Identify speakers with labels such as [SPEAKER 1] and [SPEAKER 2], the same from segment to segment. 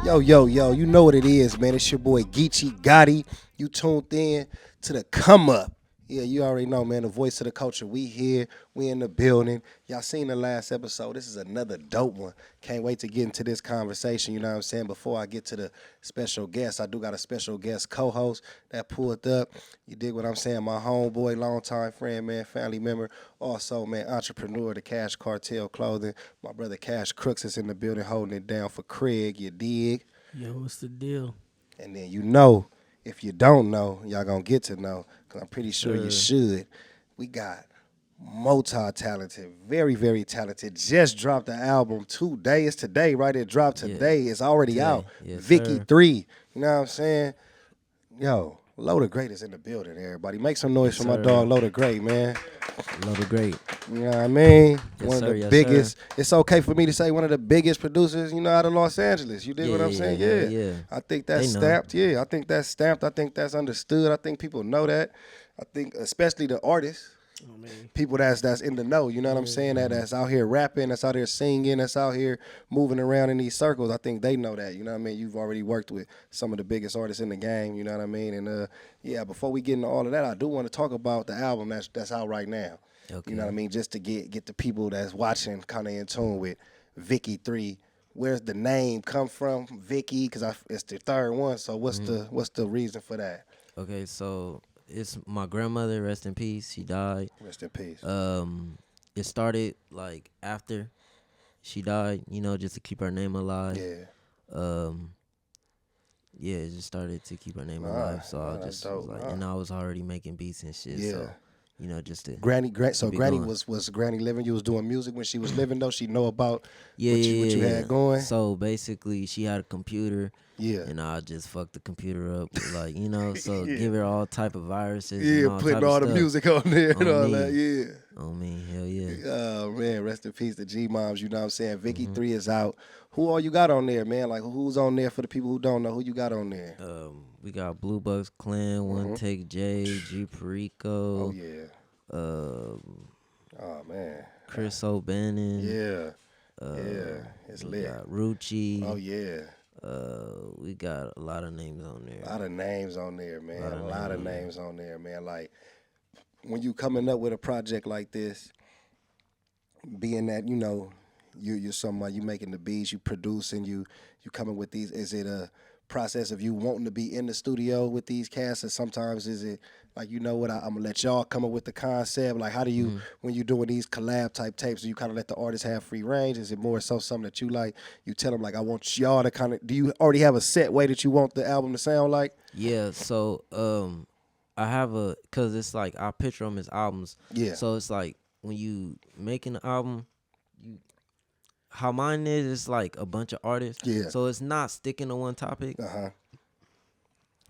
[SPEAKER 1] Yo, you know what it is, man. It's your boy Geechi Gotti. You tuned in to the come up. Yeah, you already know, man. The voice of the culture. We here. We in the building. Y'all seen the last episode. This is another dope one. Can't wait to get into this conversation. You know what I'm saying? Before I get to the special guest, I do got a special guest co-host that pulled up. You dig what I'm saying? My homeboy, longtime friend, man, family member. Also, man, entrepreneur, the Cash Cartel Clothing. My brother Cash Crooks is in the building holding it down for Craig. You dig?
[SPEAKER 2] Yo, what's the deal?
[SPEAKER 1] And then you know, if you don't know, y'all gonna get to know, because I'm pretty sure you should. We got multi-talented, very, very talented. Just dropped the album today. It's today, right? It dropped today. It's already
[SPEAKER 2] Today.
[SPEAKER 1] out.
[SPEAKER 2] Yes,
[SPEAKER 1] Vicky
[SPEAKER 2] sir.
[SPEAKER 1] 3. You know what I'm saying? Yo, Loda Great is in the building, everybody. Make some noise
[SPEAKER 2] Yes,
[SPEAKER 1] for my
[SPEAKER 2] sir.
[SPEAKER 1] dog, Loda Great, man.
[SPEAKER 2] Love it great.
[SPEAKER 1] You know what I mean?
[SPEAKER 2] Yes,
[SPEAKER 1] One
[SPEAKER 2] sir,
[SPEAKER 1] of the
[SPEAKER 2] yes,
[SPEAKER 1] biggest.
[SPEAKER 2] sir.
[SPEAKER 1] It's okay for me to say one of the biggest producers, out of Los Angeles. You dig what I'm saying?
[SPEAKER 2] Yeah.
[SPEAKER 1] I think that's
[SPEAKER 2] They know.
[SPEAKER 1] stamped. Yeah, I think that's stamped. I think that's understood. I think people know that. I think especially the artists, people that's in the know. You know what I'm saying? That's out here rapping, that's out here singing, that's out here moving around in these circles. I think they know that. You know what I mean? You've already worked with some of the biggest artists in the game. You know what I mean? And yeah, before we get into all of that, I do want to talk about the album that's out right now.
[SPEAKER 2] Okay.
[SPEAKER 1] You know what I mean? Just to get the people that's watching kind of in tune with Vicky 3. Where's the name come from, Vicky? Because it's the third one. So what's the reason for that?
[SPEAKER 2] Okay, so it's my grandmother, rest in peace. She died.
[SPEAKER 1] Rest in peace.
[SPEAKER 2] It started like after she died, just to keep her name alive.
[SPEAKER 1] Yeah.
[SPEAKER 2] Yeah, it just started to keep her name alive. So I
[SPEAKER 1] that's
[SPEAKER 2] just
[SPEAKER 1] dope.
[SPEAKER 2] was like, and I was already making beats and shit.
[SPEAKER 1] Yeah.
[SPEAKER 2] So, just to
[SPEAKER 1] Granny
[SPEAKER 2] be
[SPEAKER 1] Granny
[SPEAKER 2] going.
[SPEAKER 1] was Granny living? You was doing music when she was living though? She know about
[SPEAKER 2] Yeah,
[SPEAKER 1] what you had going?
[SPEAKER 2] So basically, she had a computer.
[SPEAKER 1] Yeah.
[SPEAKER 2] And I just fucked the computer up, so
[SPEAKER 1] Yeah.
[SPEAKER 2] give her all type of viruses.
[SPEAKER 1] Yeah,
[SPEAKER 2] and all
[SPEAKER 1] putting
[SPEAKER 2] type of
[SPEAKER 1] all the
[SPEAKER 2] stuff.
[SPEAKER 1] music on there and
[SPEAKER 2] On
[SPEAKER 1] all
[SPEAKER 2] me.
[SPEAKER 1] that, yeah.
[SPEAKER 2] On me, hell yeah.
[SPEAKER 1] Oh man, rest in peace to G Moms, you know what I'm saying? Vicky
[SPEAKER 2] Mm-hmm.
[SPEAKER 1] 3 is out. Who all you got on there, man? Like who's on there for the people who don't know? Who you got on there?
[SPEAKER 2] We got Blue Bucks Clan, One Take J, G Perico.
[SPEAKER 1] Oh yeah. Oh man.
[SPEAKER 2] Chris O'Bannon.
[SPEAKER 1] Yeah. Yeah. It's
[SPEAKER 2] We
[SPEAKER 1] lit.
[SPEAKER 2] got Rucci.
[SPEAKER 1] Oh yeah.
[SPEAKER 2] We got a lot of names on there.
[SPEAKER 1] A lot of names on there, man. A
[SPEAKER 2] Lot
[SPEAKER 1] lot
[SPEAKER 2] of
[SPEAKER 1] of
[SPEAKER 2] names
[SPEAKER 1] names on there, man. Like when you coming up with a project like this, being that you're somebody, you making the beats, you producing, you coming with these. Is it a process of you wanting to be in the studio with these cats, or sometimes is it like I'm gonna let y'all come up with the concept? Like how do you when you're doing these collab type tapes, do you kind of let the artists have free range? Is it more so something that you like? You tell them like I want y'all to kind of. Do you already have a set way that you want the album to sound like?
[SPEAKER 2] Yeah, so I have cause it's like I picture them as albums.
[SPEAKER 1] Yeah.
[SPEAKER 2] So it's like when you making an album, how mine is, it's like a bunch of artists.
[SPEAKER 1] Yeah.
[SPEAKER 2] So it's not sticking to one topic.
[SPEAKER 1] Uh-huh.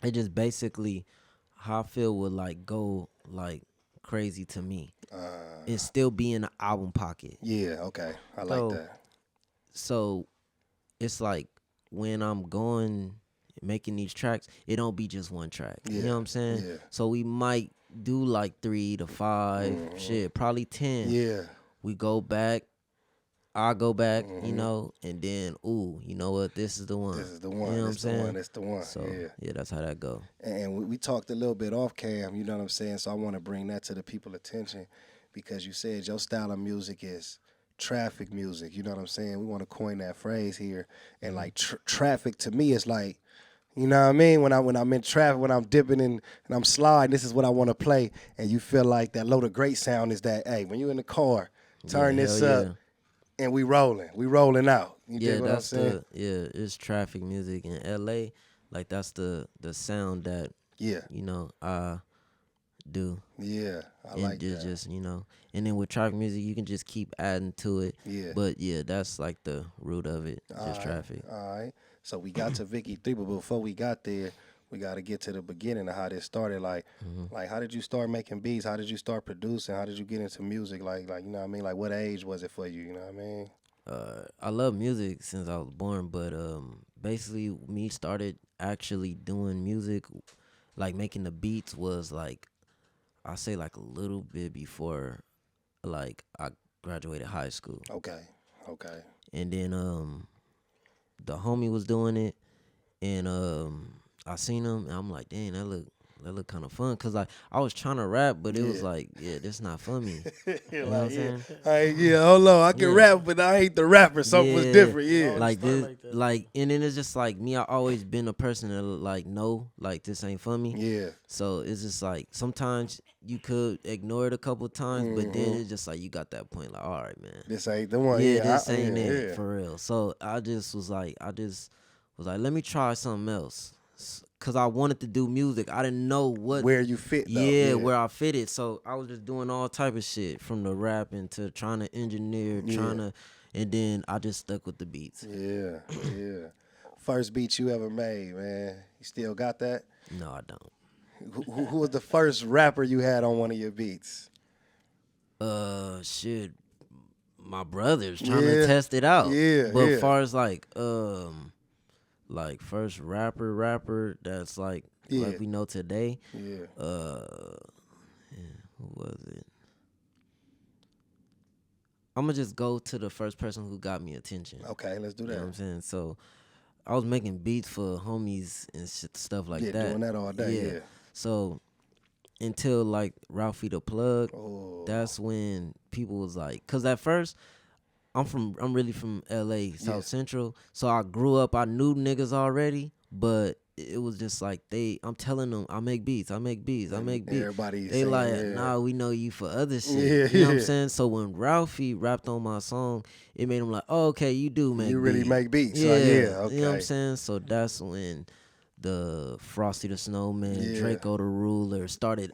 [SPEAKER 2] It just basically how I feel would like go like crazy to me. And still be in the album pocket.
[SPEAKER 1] Yeah, okay. I like that.
[SPEAKER 2] So it's like when I'm going making these tracks, it don't be just one track.
[SPEAKER 1] Yeah.
[SPEAKER 2] You know what I'm saying?
[SPEAKER 1] Yeah.
[SPEAKER 2] So we might do like 3 to 5, shit, probably 10.
[SPEAKER 1] Yeah.
[SPEAKER 2] We go back. I go back, and then, you know what? This is the one.
[SPEAKER 1] This is the one.
[SPEAKER 2] You know what I'm
[SPEAKER 1] This the
[SPEAKER 2] saying?
[SPEAKER 1] one. This the one.
[SPEAKER 2] So,
[SPEAKER 1] yeah.
[SPEAKER 2] that's how that go.
[SPEAKER 1] And we talked a little bit off cam, you know what I'm saying? So I want to bring that to the people's attention because you said your style of music is traffic music. You know what I'm saying? We want to coin that phrase here. And like traffic to me is like, you know what I mean? When I'm in traffic, when I'm dipping in and I'm sliding, this is what I want to play. And you feel like that Loda Great sound is that, hey, when you in the car, turn this
[SPEAKER 2] hell
[SPEAKER 1] up.
[SPEAKER 2] yeah.
[SPEAKER 1] And we rolling out. You dig what I'm
[SPEAKER 2] that's
[SPEAKER 1] saying?
[SPEAKER 2] it's traffic music in LA. Like that's the sound that I do.
[SPEAKER 1] Yeah, I
[SPEAKER 2] And
[SPEAKER 1] like that.
[SPEAKER 2] just and then with traffic music you can just keep adding to it.
[SPEAKER 1] Yeah.
[SPEAKER 2] But that's like the root of it. Just traffic.
[SPEAKER 1] All right. So we got to Vicky 3, but before we got there, we got to get to the beginning of how this started. Like how did you start making beats? How did you start producing? How did you get into music? Like you know what I mean? Like what age was it for you? You know what I mean?
[SPEAKER 2] I love music since I was born, but basically me started actually doing music, like making the beats was like I say like a little bit before like I graduated high school.
[SPEAKER 1] Okay.
[SPEAKER 2] And then the homie was doing it. and I seen him, and I'm like, dang, that look kind of fun, cause like I was trying to rap, but it was like, yeah, this not for me. You know what I'm saying?
[SPEAKER 1] Hold on, I can
[SPEAKER 2] Yeah.
[SPEAKER 1] rap, but I ain't the rapper. Something was different. Yeah,
[SPEAKER 2] Like
[SPEAKER 3] start
[SPEAKER 2] this,
[SPEAKER 3] like that.
[SPEAKER 2] like, and then it's just like me. I always been a person that like, no, like this ain't for me.
[SPEAKER 1] yeah.
[SPEAKER 2] So it's just like sometimes you could ignore it a couple times, but then it's just like you got that point, like, all right, man.
[SPEAKER 1] This ain't the one.
[SPEAKER 2] Yeah,
[SPEAKER 1] Yeah,
[SPEAKER 2] this ain't it
[SPEAKER 1] yeah.
[SPEAKER 2] for real. So I just was like, let me try something else, cause I wanted to do music. I didn't know what
[SPEAKER 1] Where you fit though.
[SPEAKER 2] yeah, where I fitted. So I was just doing all type of shit, from the rapping to trying to engineer, and then I just stuck with the beats.
[SPEAKER 1] Yeah, yeah. First beat you ever made, man. You still got that?
[SPEAKER 2] No, I don't.
[SPEAKER 1] Who was the first rapper you had on one of your beats?
[SPEAKER 2] Shit, my brothers trying to test it out.
[SPEAKER 1] Yeah,
[SPEAKER 2] but
[SPEAKER 1] yeah.
[SPEAKER 2] as far as like first rapper that's like we know today.
[SPEAKER 1] Yeah.
[SPEAKER 2] Who was it? I'm gonna just go to the first person who got me attention.
[SPEAKER 1] Okay, let's do that.
[SPEAKER 2] You know what I'm saying? So I was making beats for homies and stuff like that.
[SPEAKER 1] Doing that all day. Yeah.
[SPEAKER 2] So until like Ralphie the Plug,
[SPEAKER 1] Oh.
[SPEAKER 2] that's when people was like, cause at first I'm really from LA, South Central. So I grew up, I knew niggas already, but it was just like I'm telling them I make beats.
[SPEAKER 1] Everybody
[SPEAKER 2] they
[SPEAKER 1] saying,
[SPEAKER 2] like, nah, we know you for other shit. You know what I'm saying? So when Ralphie rapped on my song, it made him like, oh, okay, you do make beats.
[SPEAKER 1] You really make beats.
[SPEAKER 2] Yeah,
[SPEAKER 1] okay.
[SPEAKER 2] You know what I'm saying? So that's when the Frosty the Snowman, Draco the Ruler started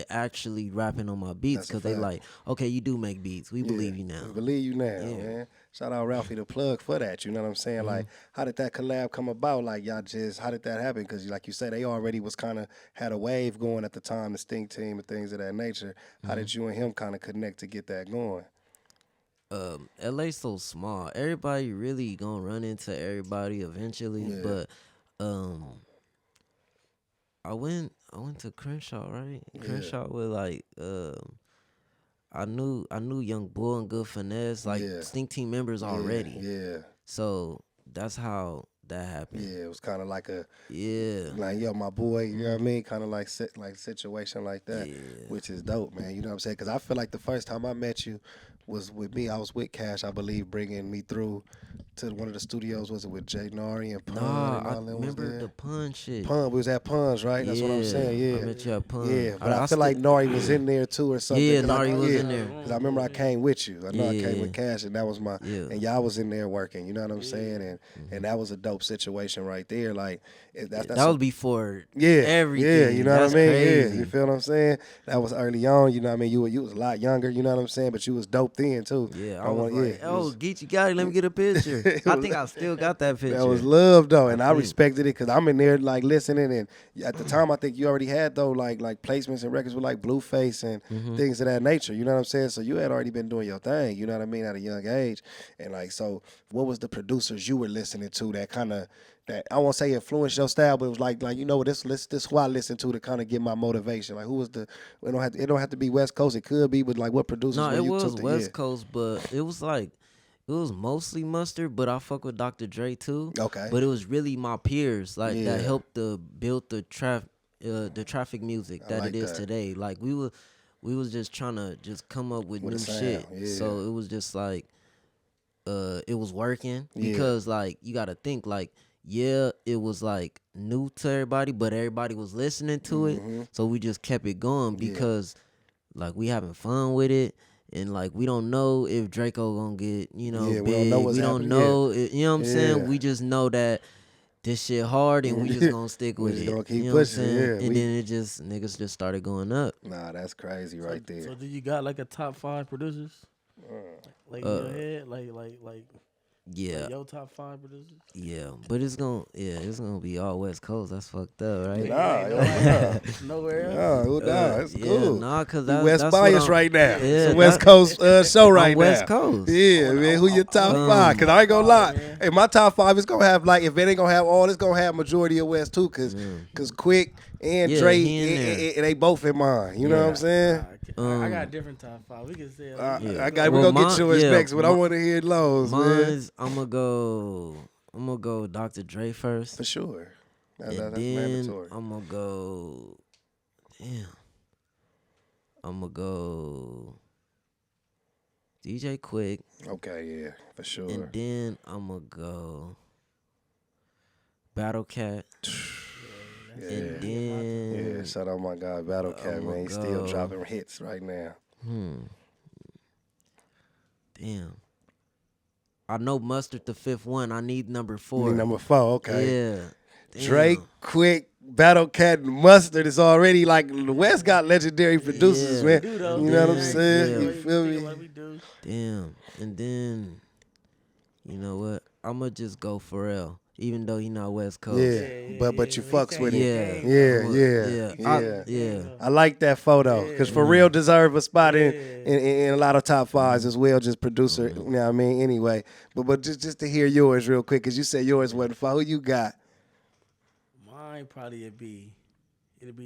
[SPEAKER 2] actually rapping on my beats, because they like, okay, you do make beats. We believe you now.
[SPEAKER 1] We believe you now, man. Shout out Ralphie the Plug for that. You know what I'm saying? Like, how did that collab come about? Like, how did that happen? Because like you said, they already was kind of had a wave going at the time, the Stink Team and things of that nature. How did you and him kind of connect to get that going?
[SPEAKER 2] LA so small. Everybody really gonna run into everybody eventually, but I went to Crenshaw, right? Crenshaw with like I knew Young Bull and Good Finesse, like Stink Team members already.
[SPEAKER 1] Yeah.
[SPEAKER 2] So that's how that happened.
[SPEAKER 1] Yeah, it was kind of like
[SPEAKER 2] like
[SPEAKER 1] yo, my boy, you know what I mean? Kind of like situation like that, which is dope, man. You know what I'm saying? Because I feel like the first time I met you was with me. I was with Cash, I believe, bringing me through to one of the studios. Was it with Jay Nari and Pun?
[SPEAKER 2] I remember the Pun shit.
[SPEAKER 1] Pun, we was at Pun's, right? That's what I'm saying. Yeah,
[SPEAKER 2] I met you at Pun.
[SPEAKER 1] Yeah, but I feel like Nari was in there too, or something.
[SPEAKER 2] Yeah, Nari was in there.
[SPEAKER 1] Because I remember I came with you. I know I came with Cash, and that was my. And y'all was in there working. You know what I'm saying? And that was a dope situation right there. Like that
[SPEAKER 2] was before everything.
[SPEAKER 1] Yeah, you know what I mean?
[SPEAKER 2] Crazy.
[SPEAKER 1] Yeah, you feel what I'm saying? That was early on. You know what I mean? You was a lot younger. You know what I'm saying? But you was dope then too.
[SPEAKER 2] Yeah, I was like, oh, Geechi Gotti, let me get a picture. I think I still got that picture.
[SPEAKER 1] That was love though, and I respected it because I'm in there like listening. And at the time, I think you already had though like placements and records with like Blueface and things of that nature. You know what I'm saying? So you had already been doing your thing. You know what I mean? At a young age, and like so, what was the producers you were listening to that kind of that I won't say influenced your style, but it was like you know this who I listen to kind of get my motivation. Like who was the it don't have to be West Coast. It could be, but like what producers?
[SPEAKER 2] No,
[SPEAKER 1] were
[SPEAKER 2] it
[SPEAKER 1] you
[SPEAKER 2] was
[SPEAKER 1] took
[SPEAKER 2] West Coast, but it was like. It was mostly Mustard, but I fuck with Dr. Dre too.
[SPEAKER 1] Okay.
[SPEAKER 2] But it was really my peers that helped to build the traffic music that it is today. Like we was just trying to just come up with new shit.
[SPEAKER 1] Yeah.
[SPEAKER 2] So it was just like it was working because like you got to think like it was like new to everybody, but everybody was listening to it. So we just kept it going because like we having fun with it. And like we don't know if Draco gonna get big. We don't know. You know what I'm saying? We just know that this shit hard, and we just gonna stick with it.
[SPEAKER 1] Gonna keep
[SPEAKER 2] you know
[SPEAKER 1] pushing,
[SPEAKER 2] what I'm saying? And then niggas just started going up.
[SPEAKER 1] Nah, that's crazy right there.
[SPEAKER 3] So do you got like a top 5 producers? Like in your head, like your top 5 producers?
[SPEAKER 2] Yeah, but it's gonna be all West Coast. That's fucked up, right?
[SPEAKER 1] Nah,
[SPEAKER 3] nowhere
[SPEAKER 1] nah,
[SPEAKER 3] else.
[SPEAKER 1] that's cool.
[SPEAKER 2] Nah, cause
[SPEAKER 1] West bias right now.
[SPEAKER 2] Yeah,
[SPEAKER 1] it's a West Coast show right now.
[SPEAKER 2] West Coast.
[SPEAKER 1] Yeah, man. Who your top 5? Cause I ain't gonna lie. Hey, my top 5 is gonna have like if it ain't gonna have all, it's gonna have majority of West too. Cause Quick and Dre, they both in mine. You know what I'm saying?
[SPEAKER 3] I got a different top 5. We can say it.
[SPEAKER 1] We gonna get yours next, but I want to hear Lowe's, man.
[SPEAKER 2] I'm gonna go I'm gonna go Dr. Dre first.
[SPEAKER 1] For sure.
[SPEAKER 2] And
[SPEAKER 1] That's
[SPEAKER 2] then
[SPEAKER 1] mandatory.
[SPEAKER 2] I'm gonna go. Damn. I'm gonna go DJ Quick.
[SPEAKER 1] Okay, yeah, for sure.
[SPEAKER 2] And then I'm gonna go Battle Cat.
[SPEAKER 1] Yeah.
[SPEAKER 2] And then
[SPEAKER 1] Yeah, shout out my guy Battle Cat, man. He's still dropping hits right now.
[SPEAKER 2] Damn. I know Mustard the fifth one. I need number 4.
[SPEAKER 1] You need number 4, okay.
[SPEAKER 2] Yeah. Damn.
[SPEAKER 1] Drake, Quick, Battle Cat, and Mustard is already like the West got legendary producers, man. You know what I'm saying?
[SPEAKER 2] Yeah.
[SPEAKER 1] You feel me?
[SPEAKER 2] Damn. And then, you know what? I'm going to just go Pharrell, even though he not West Coast.
[SPEAKER 1] Yeah, but you fucks with
[SPEAKER 2] it.
[SPEAKER 1] Yeah. I like that photo because Pharrell deserve a spot in a lot of top 5s as well, just producer, you know what I mean? Anyway, but just to hear yours real quick, because you said yours wasn't 4. Who you got?
[SPEAKER 3] Mine probably it'd be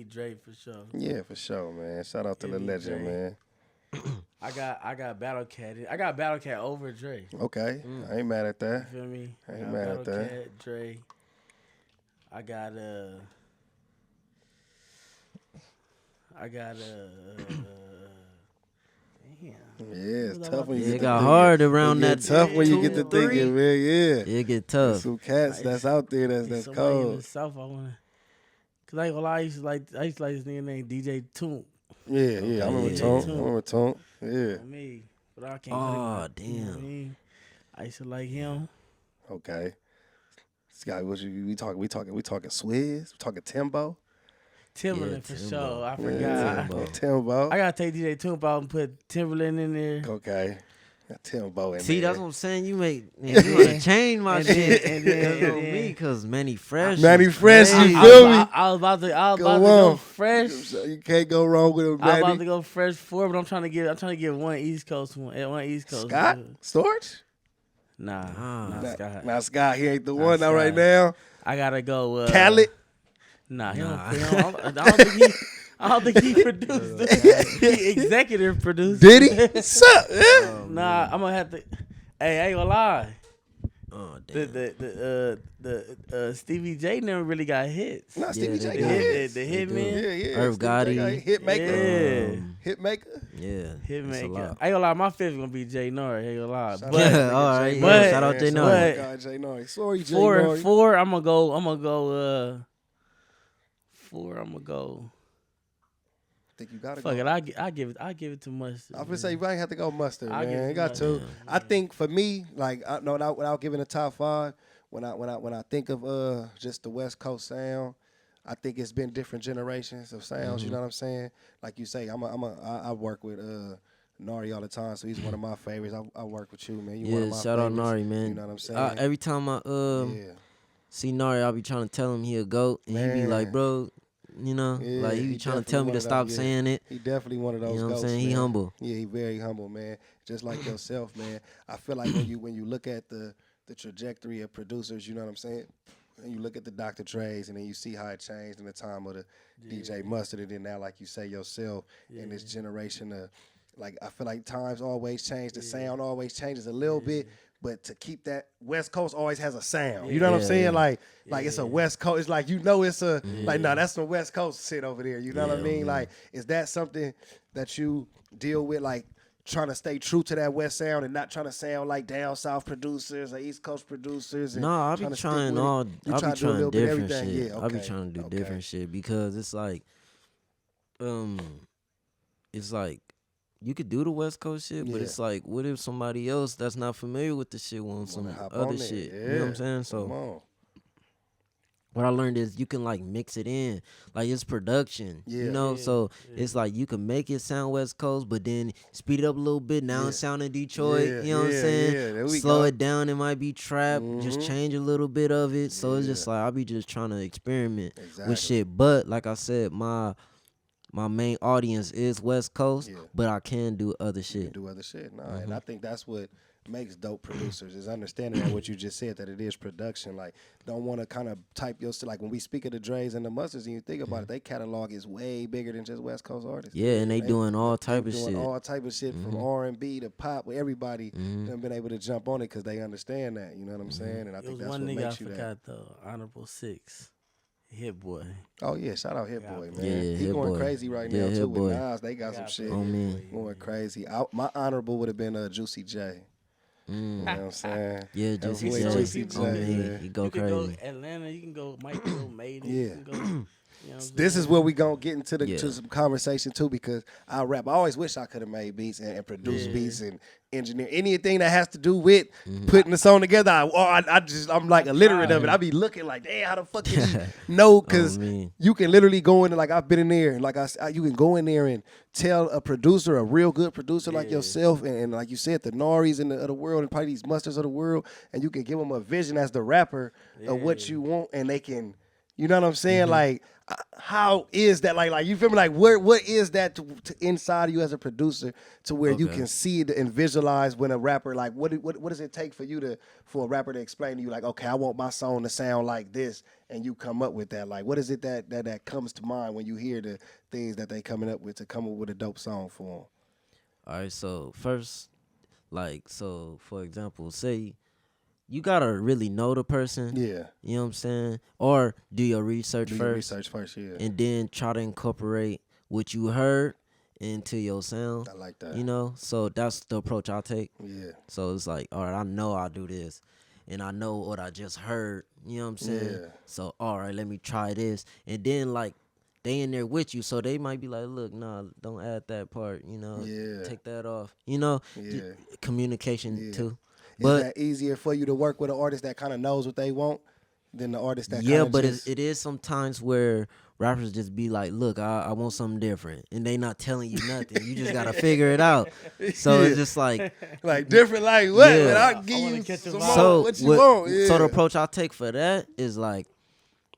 [SPEAKER 3] Drake for sure.
[SPEAKER 1] Yeah, for sure, man. Shout out to the legend, man.
[SPEAKER 3] I got Battle Cat. I got Battle Cat over Dre.
[SPEAKER 1] Okay, I ain't mad at that.
[SPEAKER 3] You feel me?
[SPEAKER 1] I ain't mad at that.
[SPEAKER 3] Cat, Dre. I got
[SPEAKER 1] Yeah, it's tough when you get
[SPEAKER 2] it got hard around that.
[SPEAKER 1] Tough when you get to thinking, man. Yeah,
[SPEAKER 2] it get tough.
[SPEAKER 1] There's some cats that's out there that's cold.
[SPEAKER 3] In the South, I wanna, cause I ain't gonna lie, I used to like this nigga named DJ Toomp.
[SPEAKER 1] Yeah, I remember Tonk. Yeah.
[SPEAKER 3] Me, but I can't.
[SPEAKER 2] Oh
[SPEAKER 3] damn. You know what I mean? I used to like him.
[SPEAKER 1] Okay. Scott, we talking Swizz? We talking Timbo?
[SPEAKER 3] Timberland for sure. I forgot.
[SPEAKER 1] Timbo.
[SPEAKER 3] I gotta take DJ Toomp out and put Timberland in there.
[SPEAKER 1] Okay. Got Timbo in there.
[SPEAKER 2] See, that's what I'm saying. You wanna change my shit and then me, cause Manny Fresh.
[SPEAKER 1] You feel me?
[SPEAKER 3] I was about to go fresh.
[SPEAKER 1] You can't go wrong with him, Manny.
[SPEAKER 3] I was about to go fresh 4, but I'm trying to get one East Coast one.
[SPEAKER 1] Scott? Storage?
[SPEAKER 3] Nah, Scott.
[SPEAKER 1] Now Scott, he ain't the one now right now.
[SPEAKER 3] I gotta go.
[SPEAKER 1] Khaled?
[SPEAKER 3] Nah, I don't think he produced it. He executive produced.
[SPEAKER 1] Did he? What's up? Yeah.
[SPEAKER 3] Nah, I'm gonna have to. Hey, I ain't gonna lie.
[SPEAKER 2] Oh damn.
[SPEAKER 3] The Stevie J never really got hits.
[SPEAKER 1] Nah, Stevie J got hits.
[SPEAKER 3] The Hitman.
[SPEAKER 1] Yeah.
[SPEAKER 2] Irv Gotti.
[SPEAKER 1] Hitmaker.
[SPEAKER 3] Yeah.
[SPEAKER 1] Hitmaker.
[SPEAKER 2] Yeah.
[SPEAKER 3] Hitmaker. I ain't gonna lie, my fifth gonna be Jay Nori. Ain't gonna lie.
[SPEAKER 1] Shout
[SPEAKER 3] But
[SPEAKER 1] out
[SPEAKER 2] all right.
[SPEAKER 3] but-
[SPEAKER 2] Shout out Jay
[SPEAKER 3] but-
[SPEAKER 2] Nori.
[SPEAKER 1] God, Jay Nori. Sorry, Jay Nori.
[SPEAKER 3] 4, I'm gonna go. 4, I'm gonna go.
[SPEAKER 1] I think you gotta
[SPEAKER 3] Fuck
[SPEAKER 1] go.
[SPEAKER 3] it, I give it to Mustard.
[SPEAKER 1] I was gonna say you might have to go Mustard,
[SPEAKER 3] I'll give
[SPEAKER 1] man.
[SPEAKER 3] it
[SPEAKER 1] You got to.
[SPEAKER 3] Mustard.
[SPEAKER 1] I think for me, like without giving a top 5, when I think of just the West Coast sound, I think it's been different generations of sounds. You know what I'm saying? Like you say, I work with Nari all the time, so he's one of my favorites. I work with you, man. You one of my
[SPEAKER 2] Shout out
[SPEAKER 1] favorites.
[SPEAKER 2] Nari, man.
[SPEAKER 1] You know what I'm saying?
[SPEAKER 2] Every time I see Nari, I'll be trying to tell him he a GOAT, and he be like, bro, you know, like he be trying to tell me to stop saying it.
[SPEAKER 1] He definitely one of those.
[SPEAKER 2] You know what I'm
[SPEAKER 1] goats,
[SPEAKER 2] saying? He
[SPEAKER 1] man.
[SPEAKER 2] humble.
[SPEAKER 1] Yeah, he very humble, man. Just like yourself, man. I feel like when you look at the trajectory of producers, you know what I'm saying? And you look at the Dr. Dre's, and then you see how it changed in the time of the DJ Mustard, and then now, like you say yourself, in this generation of, like, I feel like times always change, the sound always changes a little bit, but to keep that West Coast always has a sound. You know what I'm saying? Like it's a West Coast. It's like, you know, it's a like, no, that's some West Coast shit over there. You know what I mean? Like, is that something that you deal with, like trying to stay true to that West sound and not trying to sound like down South producers or East Coast producers?
[SPEAKER 2] No, I be trying different shit.
[SPEAKER 1] Yeah, okay.
[SPEAKER 2] I be trying to do different shit because it's like, you could do the West Coast shit, but it's like, what if somebody else that's not familiar with the shit wants some other shit? You know what I'm saying? So what I learned is you can like mix it in, like it's production, you know. So it's like you can make it sound West Coast, but then speed it up a little bit. Now it's sounding Detroit, you know what I'm saying? Slow it down, it might be trap, just change a little bit of it. So it's just like I be just trying to experiment with shit. But like I said, my main audience is West Coast, but I can do other shit.
[SPEAKER 1] And I think that's what makes dope producers is understanding that what you just said, that it is production. Like, don't want to kind of type your, like when we speak of the Dre's and the Mustards and you think about it, they catalog is way bigger than just West Coast artists.
[SPEAKER 2] Yeah, and they doing all type of shit.
[SPEAKER 1] All type of shit from R&B to pop, where everybody done been able to jump on it because they understand that. You know what I'm saying? And I think that's what makes you that.
[SPEAKER 3] One nigga I forgot though, Honorable Six. Hit Boy.
[SPEAKER 1] Oh yeah, shout out Hit Boy, man.
[SPEAKER 2] Yeah,
[SPEAKER 1] he
[SPEAKER 2] Hit
[SPEAKER 1] going
[SPEAKER 2] Boy.
[SPEAKER 1] crazy right
[SPEAKER 2] Yeah,
[SPEAKER 1] now too
[SPEAKER 2] Hit
[SPEAKER 1] with
[SPEAKER 2] Boy.
[SPEAKER 1] Nas. They got some shit
[SPEAKER 2] going
[SPEAKER 1] crazy. My honorable would have been Juicy J. You know what I'm saying?
[SPEAKER 2] Yeah,
[SPEAKER 1] That
[SPEAKER 2] Juicy
[SPEAKER 1] boy
[SPEAKER 2] J.
[SPEAKER 1] Juicy J, man.
[SPEAKER 2] He go
[SPEAKER 3] you
[SPEAKER 2] crazy.
[SPEAKER 3] can go Atlanta. You can go Michael Maiden.
[SPEAKER 1] Yeah.
[SPEAKER 3] You can go, you know
[SPEAKER 1] This is where we gonna get into the
[SPEAKER 2] Yeah.
[SPEAKER 1] to some conversation too, because I rap. I always wish I could have made beats and produced beats and engineer anything that has to do with putting the song together. I'm like illiterate of it. I be looking like, damn, how the fuck can you know? Because you can literally go in there, like I've been in there, and like you can go in there and tell a producer, a real good producer like yourself, and like you said, the Noris of the world and probably these Mustards of the world, and you can give them a vision as the rapper of what you want, and they can. You know what I'm saying? Like, how is that? Like you feel me? Like, what is that to inside of you as a producer to where you can see it and visualize when a rapper, like, what does it take for a rapper to explain to you, like, okay, I want my song to sound like this, and you come up with that? Like, what is it that comes to mind when you hear the things that they coming up with to come up with a dope song for them?
[SPEAKER 2] All right, so first, for example, say you gotta really know the person.
[SPEAKER 1] Yeah.
[SPEAKER 2] You know what I'm saying? Or do your research
[SPEAKER 1] Do
[SPEAKER 2] first.
[SPEAKER 1] your research first, yeah.
[SPEAKER 2] And then try to incorporate what you heard into your sound.
[SPEAKER 1] I like that.
[SPEAKER 2] You know? So that's the approach I take.
[SPEAKER 1] Yeah.
[SPEAKER 2] So it's like, all right, I know I do this. And I know what I just heard. You know what I'm saying?
[SPEAKER 1] Yeah.
[SPEAKER 2] So, all right, let me try this. And then, like, they in there with you, so they might be like, look, nah, don't add that part, you know?
[SPEAKER 1] Yeah.
[SPEAKER 2] Take that off. You know?
[SPEAKER 1] Yeah.
[SPEAKER 2] Communication, too.
[SPEAKER 1] Is that easier for you to work with an artist that kind of knows what they want than the artist that
[SPEAKER 2] but
[SPEAKER 1] just...
[SPEAKER 2] it is sometimes where rappers just be like, look, I want something different, and they not telling you nothing. You just gotta figure it out. So it's just like
[SPEAKER 1] different, like what?
[SPEAKER 2] Yeah.
[SPEAKER 1] But I'll give you some more
[SPEAKER 2] so
[SPEAKER 1] what you want. Yeah.
[SPEAKER 2] So the approach I take for that is like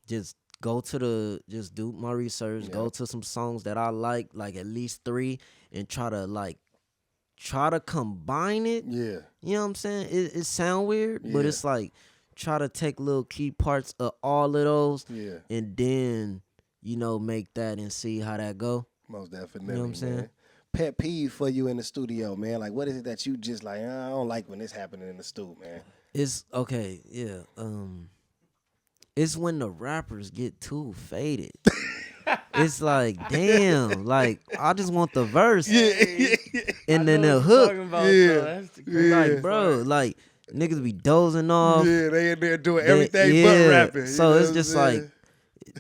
[SPEAKER 2] just do my research, go to some songs that I like at least 3, and try to combine it.
[SPEAKER 1] Yeah.
[SPEAKER 2] You know what I'm saying? It sound weird, but it's like try to take little key parts of all of those and then, make that and see how that go.
[SPEAKER 1] Most definitely.
[SPEAKER 2] You know what I'm saying?
[SPEAKER 1] Man. Pet peeve for you in the studio, man. Like, what is it that you just like, I don't like when this happening in the studio, man?
[SPEAKER 2] It's okay, yeah. It's when the rappers get too faded. It's like, damn, like I just want the verse, and then the hook. Like, bro, like niggas be dozing off.
[SPEAKER 1] Yeah, they in there doing everything but rapping.
[SPEAKER 2] So it's just like,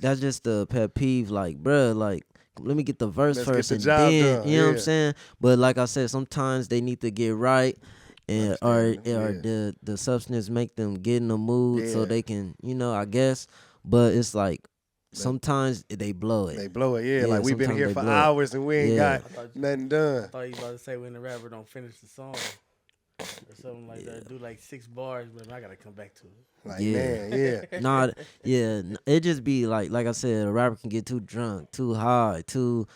[SPEAKER 2] that's just the pet peeve. Like, bro, like let me get the verse first, and then you know what I'm saying. But like I said, sometimes they need to get right. And or the substance make them get in the mood so they can, I guess. But it's like sometimes they blow it.
[SPEAKER 1] They blow it, yeah. Like we've been here for hours and we ain't got nothing done.
[SPEAKER 3] I thought you about to say when the rapper don't finish the song or something like that. Do like 6 bars, but I gotta come back to it.
[SPEAKER 1] Like, man,
[SPEAKER 2] it just be like I said, a rapper can get too drunk, too high, you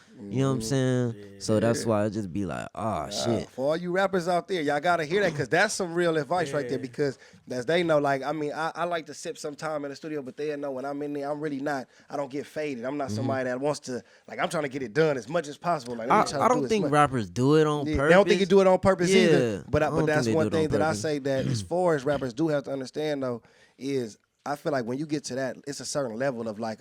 [SPEAKER 2] know what I'm saying? So that's why it just be like, shit.
[SPEAKER 1] For all you rappers out there, y'all gotta hear that, because that's some real advice right there. Because as they know, like, I mean, I like to sip some time in the studio, but they know when I'm in there, I'm really not, I don't get faded. I'm not somebody that wants to, like, I'm trying to get it done as much as possible. Like,
[SPEAKER 2] I don't think rappers do it on purpose.
[SPEAKER 1] They don't think you do it on purpose either. But that's one thing that I
[SPEAKER 2] purpose.
[SPEAKER 1] say that as far as rappers do have to understand, though, is I feel like when you get to that, it's a certain level of like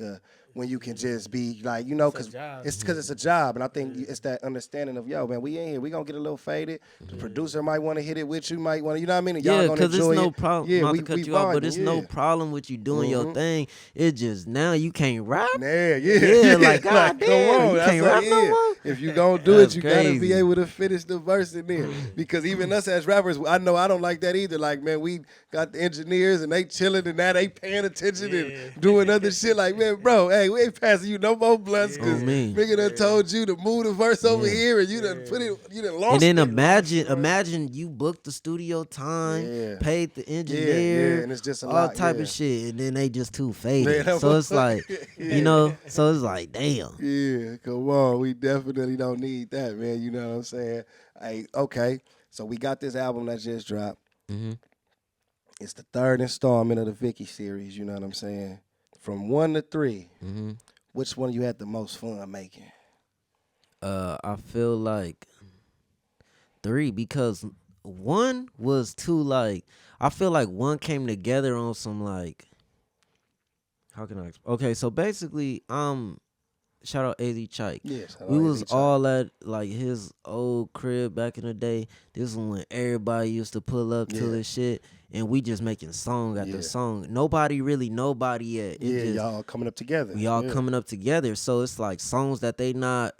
[SPEAKER 1] when you can just be like, because it's a job. And I think it's that understanding of, yo, man, we in here. We going to get a little faded. The producer might want to hit it with you, might want to, you know what I mean? And y'all going to enjoy it.
[SPEAKER 2] It's no problem. Not to cut you off, but it's no
[SPEAKER 1] yeah.
[SPEAKER 2] problem with you doing your thing. It's just now you can't rap.
[SPEAKER 1] Yeah.
[SPEAKER 2] Like, God damn, you can't rap no more.
[SPEAKER 1] If you going to do it, you got to be able to finish the verse in there. Because even us as rappers, I know I don't like that either. Like, man, we got the engineers and they chilling and now they paying attention and doing other shit. Like, man, bro, hey, we ain't passing you no more blunts because nigga done told you to move the verse over here and you done put it, you done lost it.
[SPEAKER 2] And then imagine you booked the studio time, paid the engineer,
[SPEAKER 1] and it's just
[SPEAKER 2] all type of shit, and then they just too faded. So it's like, so it's like, damn.
[SPEAKER 1] Yeah, come on, we definitely don't need that, man. You know what I'm saying? Hey, okay, so we got this album that just dropped.
[SPEAKER 2] Mm-hmm.
[SPEAKER 1] It's the third installment of the Vicky series. You know what I'm saying? From 1 to 3,
[SPEAKER 2] Mm-hmm.
[SPEAKER 1] which one you had the most fun making?
[SPEAKER 2] I feel like 3 because 1 was too like. I feel like 1 came together on some like. How can I? Okay, so basically, shout out AZ Chike.
[SPEAKER 1] Yes,
[SPEAKER 2] We was all at like his old crib back in the day. This is when everybody used to pull up to this shit, and we just making song after song. Nobody yet.
[SPEAKER 1] Y'all coming up together.
[SPEAKER 2] We all coming up together. So it's like songs that they not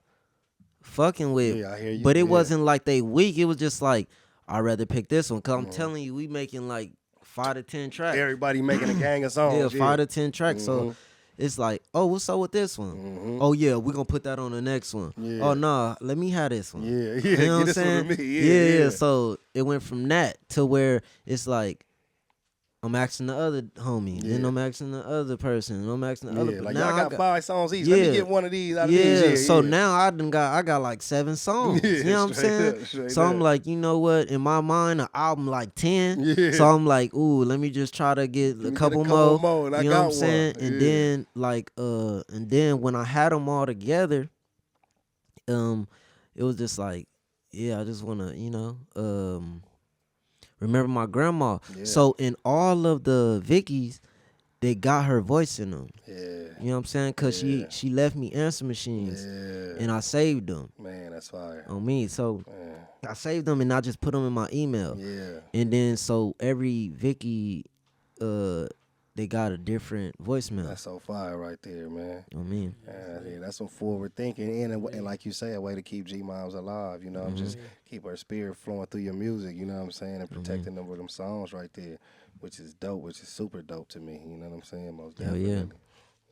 [SPEAKER 2] fucking with.
[SPEAKER 1] Yeah, I hear you.
[SPEAKER 2] But it wasn't like they weak. It was just like I'd rather pick this one because I'm telling you, we making like 5 to 10 tracks.
[SPEAKER 1] Everybody making a gang of songs.
[SPEAKER 2] Yeah, 5 to 10 tracks. So it's like, oh, what's up with this one? Oh yeah, we're gonna put that on the next one. Oh nah, let me have this one.
[SPEAKER 1] Yeah,
[SPEAKER 2] You know what I'm
[SPEAKER 1] get
[SPEAKER 2] saying?
[SPEAKER 1] this one to me.
[SPEAKER 2] Yeah. So it went from that to where it's like I'm asking the other homie, then I'm asking the other person, and I'm asking the other.
[SPEAKER 1] Like
[SPEAKER 2] now
[SPEAKER 1] y'all got 5 songs each. Let me get one of these out of these.
[SPEAKER 2] So now I got like 7 songs. You know what I'm saying? So I'm like, you know what? In my mind, an album like 10. So I'm like, ooh, let me just try to get a couple more. You know what I'm saying? And then like and then when I had them all together, it was just like, I just wanna, remember my grandma. So in all of the Vickies, they got her voice in them.
[SPEAKER 1] Yeah.
[SPEAKER 2] You know what I'm saying? Because she left me answer machines. And I saved them.
[SPEAKER 1] Man, that's fire.
[SPEAKER 2] On me. So I saved them and I just put them in my email.
[SPEAKER 1] Yeah.
[SPEAKER 2] And then so every Vicky, they got a different voicemail.
[SPEAKER 1] That's so fire right there, man.
[SPEAKER 2] I mean,
[SPEAKER 1] that's some forward thinking, and like you say, a way to keep G Moms alive. You know, just keep her spirit flowing through your music. You know what I'm saying, and protecting them with them songs right there, which is dope, which is super dope to me. You know what I'm saying, most definitely.
[SPEAKER 2] Yeah.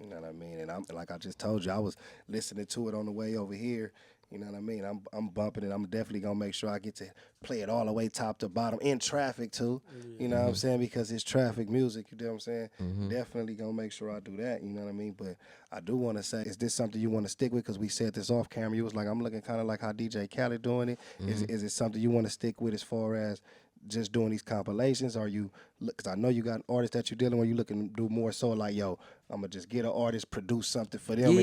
[SPEAKER 1] You know what I mean, and I'm like I just told you, I was listening to it on the way over here. You know what I mean? I'm bumping it. I'm definitely gonna make sure I get to play it all the way top to bottom in traffic too. You know what I'm saying? Because it's traffic music. You know what I'm saying? Definitely gonna make sure I do that. You know what I mean? But I do want to say, is this something you want to stick with? Because we said this off camera. You was like, I'm looking kind of like how DJ Khaled doing it. Is it something you want to stick with as far as just doing these compilations? Are you, because I know you got artists that you're dealing with, you looking to do more so like, yo, I'm gonna just get an artist, produce something for them.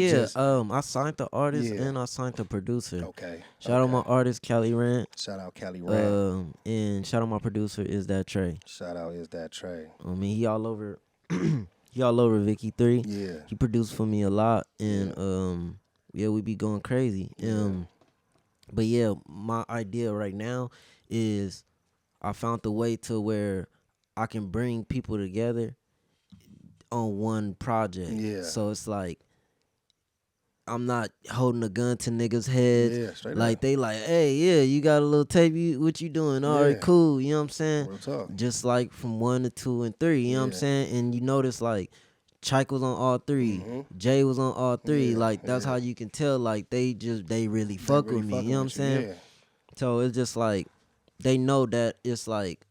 [SPEAKER 2] I signed the artist and I signed the producer.
[SPEAKER 1] Okay.
[SPEAKER 2] Shout out my artist, Cali Rant.
[SPEAKER 1] Shout out Cali Rant.
[SPEAKER 2] And shout out my producer, Is That Trey.
[SPEAKER 1] Shout out Is That Trey.
[SPEAKER 2] I mean, he all over he all over Vicky 3.
[SPEAKER 1] Yeah.
[SPEAKER 2] He produced for me a lot and we be going crazy. But yeah, my idea right now is I found the way to where I can bring people together on one project. Yeah. So it's like I'm not holding a gun to niggas' heads.
[SPEAKER 1] Yeah, straight
[SPEAKER 2] like
[SPEAKER 1] up.
[SPEAKER 2] They like, hey, you got a little tape. What you doing? All right, cool. You know what I'm saying?
[SPEAKER 1] Real talk.
[SPEAKER 2] Just like from 1 to 2 and 3. You know what I'm saying? And you notice like Chike was on all 3. Jay was on all 3. Like that's how you can tell. Like they really fuck with me. You know what I'm saying?
[SPEAKER 1] Yeah.
[SPEAKER 2] So it's just like they know that it's like,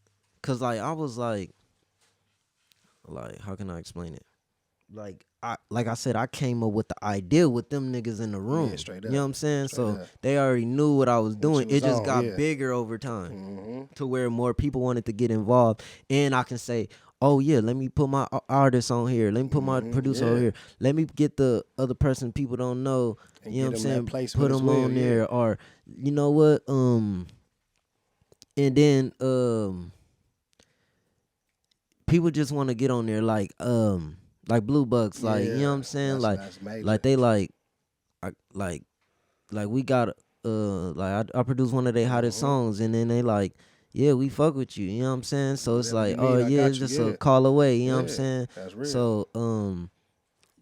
[SPEAKER 2] cause like I was like how can I explain it? Like I said, I came up with the idea with them niggas in the room.
[SPEAKER 1] Yeah, straight up.
[SPEAKER 2] You know what I'm saying?
[SPEAKER 1] Straight
[SPEAKER 2] So
[SPEAKER 1] up.
[SPEAKER 2] they already knew what I was doing. It just got
[SPEAKER 1] yeah.
[SPEAKER 2] bigger over time to where more people wanted to get involved. And I can say, oh yeah, let me put my artist on here. Let me put my producer on here. Let me get the other person people don't know.
[SPEAKER 1] And
[SPEAKER 2] you know what I'm saying?
[SPEAKER 1] Put
[SPEAKER 2] them on there. Or you know what? And then people just want to get on there like Blue Bucks, like you know what I'm saying,
[SPEAKER 1] that's
[SPEAKER 2] like they like we got I produced one of their hottest songs, and then they like, yeah, we fuck with you, you know what I'm saying. So it's like, it's just a call away, you know what I'm saying.
[SPEAKER 1] That's real.
[SPEAKER 2] So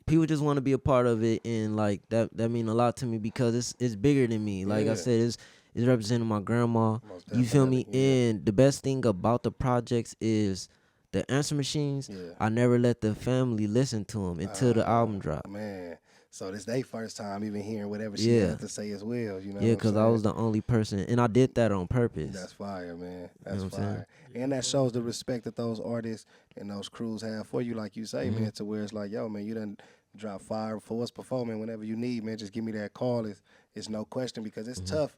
[SPEAKER 2] people just want to be a part of it, and like that mean a lot to me because it's bigger than me. Like I said, it's representing my grandma. You feel me? And the best thing about the projects is the answer machines. I never let the family listen to them until the album dropped.
[SPEAKER 1] Man, so this their first time even hearing whatever she has to say as well. You know?
[SPEAKER 2] Yeah, because I was the only person, and I did that on purpose.
[SPEAKER 1] That's fire, man. That's fire. And that shows the respect that those artists and those crews have for you, like you say, man. To where it's like, yo, man, you done drop fire for us before, man. Whenever you need, man, just give me that call. It's no question, because it's tough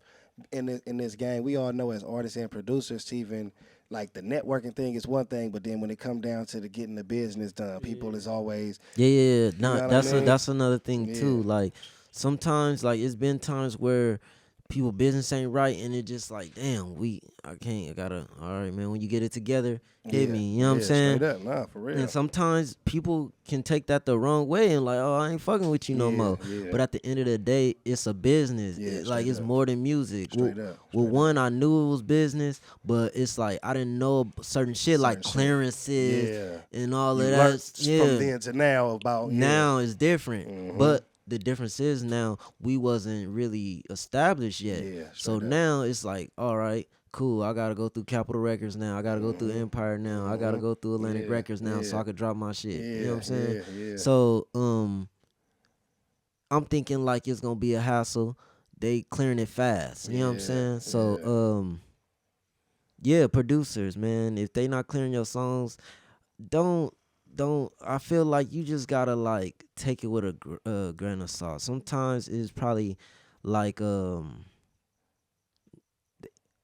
[SPEAKER 1] in this game. We all know as artists and producers to even like the networking thing is one thing, but then when it come down to the getting the business done, people is always
[SPEAKER 2] Yeah.
[SPEAKER 1] You know
[SPEAKER 2] That's
[SPEAKER 1] what I mean?
[SPEAKER 2] that's another thing too.
[SPEAKER 1] Yeah.
[SPEAKER 2] Like sometimes, like it's been times where people business ain't right, and it just like, damn, I gotta. All right, man. When you get it together, hit me. You know what I'm saying?
[SPEAKER 1] Straight up, nah, for real.
[SPEAKER 2] And sometimes people can take that the wrong way and like, oh, I ain't fucking with you no more.
[SPEAKER 1] Yeah.
[SPEAKER 2] But at the end of the day, it's a business.
[SPEAKER 1] Yeah,
[SPEAKER 2] Like it's
[SPEAKER 1] up.
[SPEAKER 2] more than music.
[SPEAKER 1] Straight up.
[SPEAKER 2] Well, one, I knew it was business, but it's like I didn't know certain shit like clearances and all of that.
[SPEAKER 1] From then to now about
[SPEAKER 2] now it's different, but the difference is now we wasn't really established yet. So now it's like, all right, cool. I gotta go through Capitol Records now. I gotta go through Empire now. I gotta go through Atlantic Records now, so I could drop my shit. You know what I'm saying? So I'm thinking like it's gonna be a hassle. They clearing it fast. You know what I'm saying? So producers, man, if they not clearing your songs, don't. I feel like you just gotta like take it with a grain of salt. Sometimes it's probably like I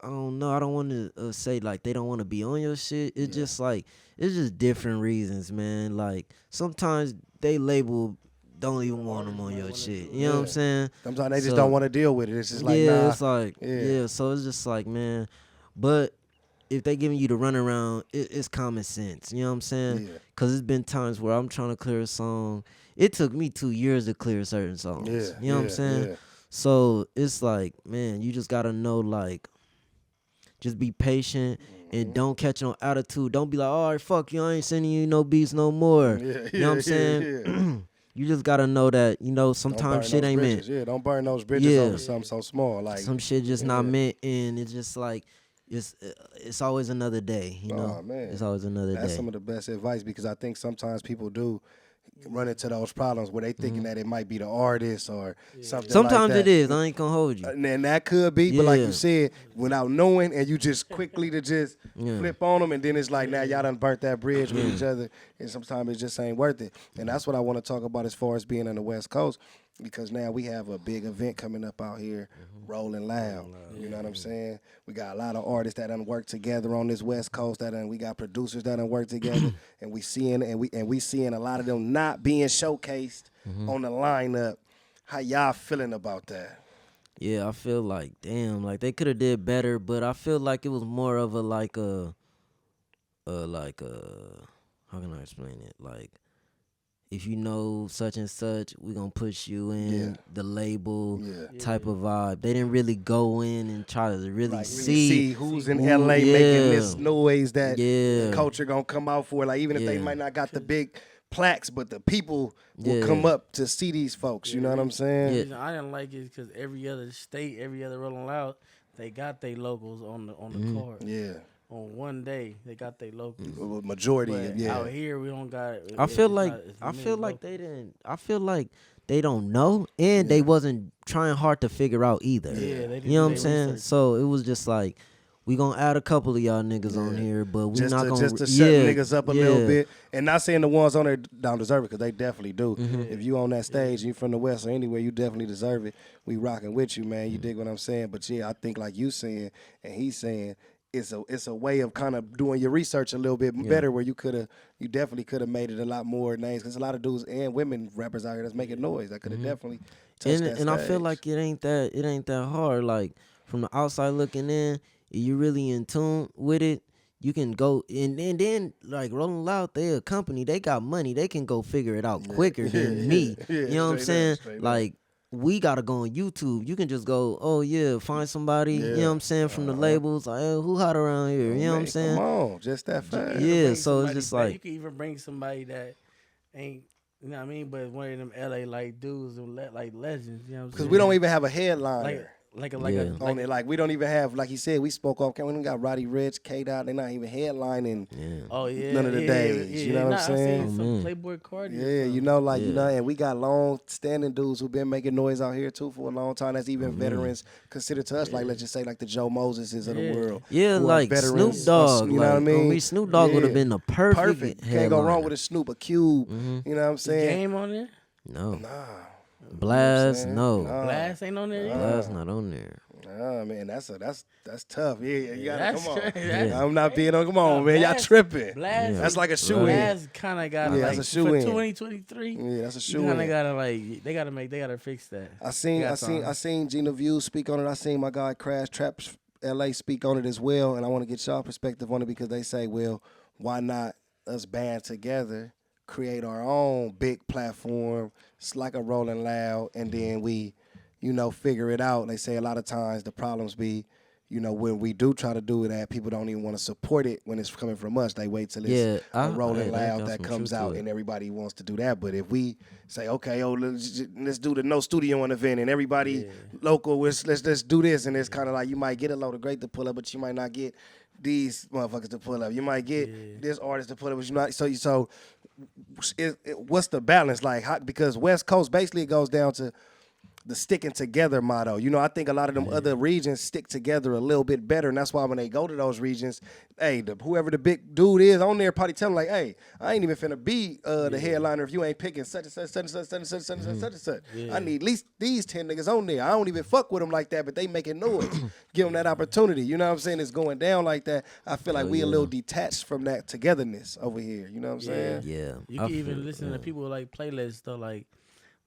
[SPEAKER 2] don't know. I don't want to say like they don't want to be on your shit. It's just like it's just different reasons, man. Like sometimes they label don't even want them on your shit. You know what I'm saying?
[SPEAKER 1] Sometimes they just don't want to deal with it. It's just like nah.
[SPEAKER 2] It's like So it's just like, man, but if they giving you the runaround, it's common sense. You know what I'm saying? Because it's been times where I'm trying to clear a song. It took me 2 years to clear certain songs. You know what I'm saying? So it's like, man, you just got to know, like, just be patient and don't catch no attitude. Don't be like, all right, fuck you, I ain't sending you no beats no more. You know what I'm saying? You just got to know that, you know, sometimes shit ain't meant.
[SPEAKER 1] Yeah, don't burn those bridges over something so small. Like
[SPEAKER 2] some shit just not meant, and it's just like, it's always another day, you know.
[SPEAKER 1] Man.
[SPEAKER 2] It's always another day.
[SPEAKER 1] That's some of the best advice because I think sometimes people do run into those problems where they thinking that it might be the artist or something.
[SPEAKER 2] Sometimes
[SPEAKER 1] like that.
[SPEAKER 2] it is. I ain't gonna hold you.
[SPEAKER 1] And that could be, but like you said, without knowing, and you just quickly to just flip on them, and then it's like now y'all done burnt that bridge with each other, and sometimes it just ain't worth it. And that's what I want to talk about as far as being on the West Coast. Because now we have a big event coming up out here, Rolling Loud. You know what I'm saying? We got a lot of artists that done work together on this West Coast. We got producers that done work together, and we seeing a lot of them not being showcased on the lineup. How y'all feeling about that?
[SPEAKER 2] Yeah, I feel like damn, like they could have did better, but I feel like it was more of a how can I explain it? Like, if you know such and such, we gonna push you in the label type of vibe. They didn't really go in and try to really see
[SPEAKER 1] who's in LA making this noise that the culture gonna come out for. Like even if they might not got the big plaques, but the people will come up to see these folks. You know what I'm saying?
[SPEAKER 3] I didn't like it because every other state, every other Rolling Loud, they got their logos on the card.
[SPEAKER 1] Yeah.
[SPEAKER 3] On one day, they got their logos.
[SPEAKER 1] Majority,
[SPEAKER 3] out here, we don't got it.
[SPEAKER 2] I feel like they didn't. I feel like they don't know, and they wasn't trying hard to figure out either.
[SPEAKER 3] Yeah,
[SPEAKER 2] you know what I'm saying? So it was just like, we gonna add a couple of y'all niggas on here, but we not gonna
[SPEAKER 1] just to shut niggas up a little bit, and not saying the ones on there don't deserve it because they definitely do. If you on that stage, you from the West or anywhere, you definitely deserve it. We rocking with you, man. You dig what I'm saying? But I think like you saying and he's saying. It's a way of kind of doing your research a little bit better where you definitely could have made it a lot more names because a lot of dudes and women rappers out here that's making noise that could have definitely touched that
[SPEAKER 2] and I
[SPEAKER 1] stage.
[SPEAKER 2] feel like it ain't that hard. Like from the outside looking in, if you really in tune with it, you can go and then like Rolling Loud, they a company, they got money, they can go figure it out quicker than me. You know what I'm saying? Like, we gotta go on YouTube. You can just go, find somebody, you know what I'm saying, from the labels. Like, who hot around here? You know what I'm saying?
[SPEAKER 1] Come on, just that fast.
[SPEAKER 2] Yeah, so it's just like,
[SPEAKER 3] you can even bring somebody that ain't, you know what I mean, but one of them LA like dudes like legends. You know what I'm saying?
[SPEAKER 1] Because we don't even have a headliner.
[SPEAKER 3] Like
[SPEAKER 1] on it. Like we don't even have, like he said, we spoke off. We don't got Roddy Ricch, K-Dot. They're not even headlining. None of the days. You know what I'm saying?
[SPEAKER 3] I've seen some Playboy Cardi.
[SPEAKER 1] You know, and we got long standing dudes who've been making noise out here too for a long time. That's even veterans considered to us. Like let's just say like the Joe Moseses of the world.
[SPEAKER 2] Yeah, like Snoop Dogg.
[SPEAKER 1] You know what I mean?
[SPEAKER 2] Snoop Dogg would have been the perfect.
[SPEAKER 1] Can't go wrong with a Snoop, a Cube. You know what I'm saying?
[SPEAKER 3] Game on there?
[SPEAKER 2] No.
[SPEAKER 1] Nah.
[SPEAKER 2] Blast, no.
[SPEAKER 3] Blast ain't on there.
[SPEAKER 2] Blast not on there.
[SPEAKER 1] Man, that's tough. Yeah, you gotta
[SPEAKER 3] That's
[SPEAKER 1] come on.
[SPEAKER 3] crazy.
[SPEAKER 1] I'm not being on. Come on, man, y'all
[SPEAKER 3] Blast-
[SPEAKER 1] tripping.
[SPEAKER 3] Blast,
[SPEAKER 1] That's like a shoe in.
[SPEAKER 3] Blast kind of got
[SPEAKER 1] Yeah,
[SPEAKER 3] like
[SPEAKER 1] that's a shoe
[SPEAKER 3] for
[SPEAKER 1] in.
[SPEAKER 3] 2023.
[SPEAKER 1] Yeah, that's a shoe
[SPEAKER 3] You kind
[SPEAKER 1] in.
[SPEAKER 3] of gotta like they gotta fix that.
[SPEAKER 1] I seen Gina Views speak on it. I seen my guy Crash Traps LA speak on it as well, and I want to get y'all perspective on it because they say, well, why not us band together, create our own big platform, it's like a Rolling Loud, and then we, figure it out. They say a lot of times the problems be, when we do try to do that, people don't even want to support it when it's coming from us. They wait till it's a Rolling Loud that comes out and everybody wants to do that. But if we say, okay, let's do the no studio event and everybody local, let's do this, and it's kind of like you might get a load of great to pull up, but you might not get these motherfuckers to pull up. You might get this artist to pull up, but you not. So what's the balance like? Because West Coast basically it goes down to the sticking together motto. I think a lot of them other regions stick together a little bit better, and that's why when they go to those regions, hey, whoever the big dude is on there probably tell them like, hey, I ain't even finna be the headliner if you ain't picking such and such, such and such, such and such, such and such, such and such. I need at least these 10 niggas on there. I don't even fuck with them like that, but they making noise. Give them that opportunity. You know what I'm saying? It's going down like that. I feel like we a little detached from that togetherness over here. You know what I'm saying?
[SPEAKER 2] Yeah.
[SPEAKER 3] You can even listen to people like playlists though, like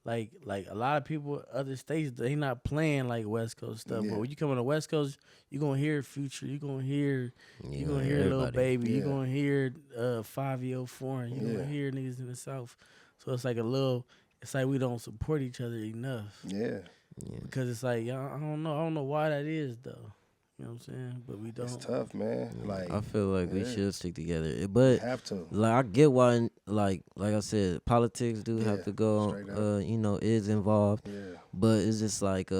[SPEAKER 3] a lot of people other states they not playing like West Coast stuff. But when you come on the West Coast, you gonna hear Future, you gonna hear Lil Baby, you gonna hear 5-Year Foreign, you gonna hear niggas in the South. So it's like it's like we don't support each other enough.
[SPEAKER 1] Yeah.
[SPEAKER 3] Because it's like I don't know why that is though. You know what I'm saying? But we don't.
[SPEAKER 1] It's tough, man. Like
[SPEAKER 2] I feel like we should stick together, but
[SPEAKER 1] we have to.
[SPEAKER 2] Like I get why, like I said, politics do have to go. Is involved.
[SPEAKER 1] Yeah.
[SPEAKER 2] But it's just like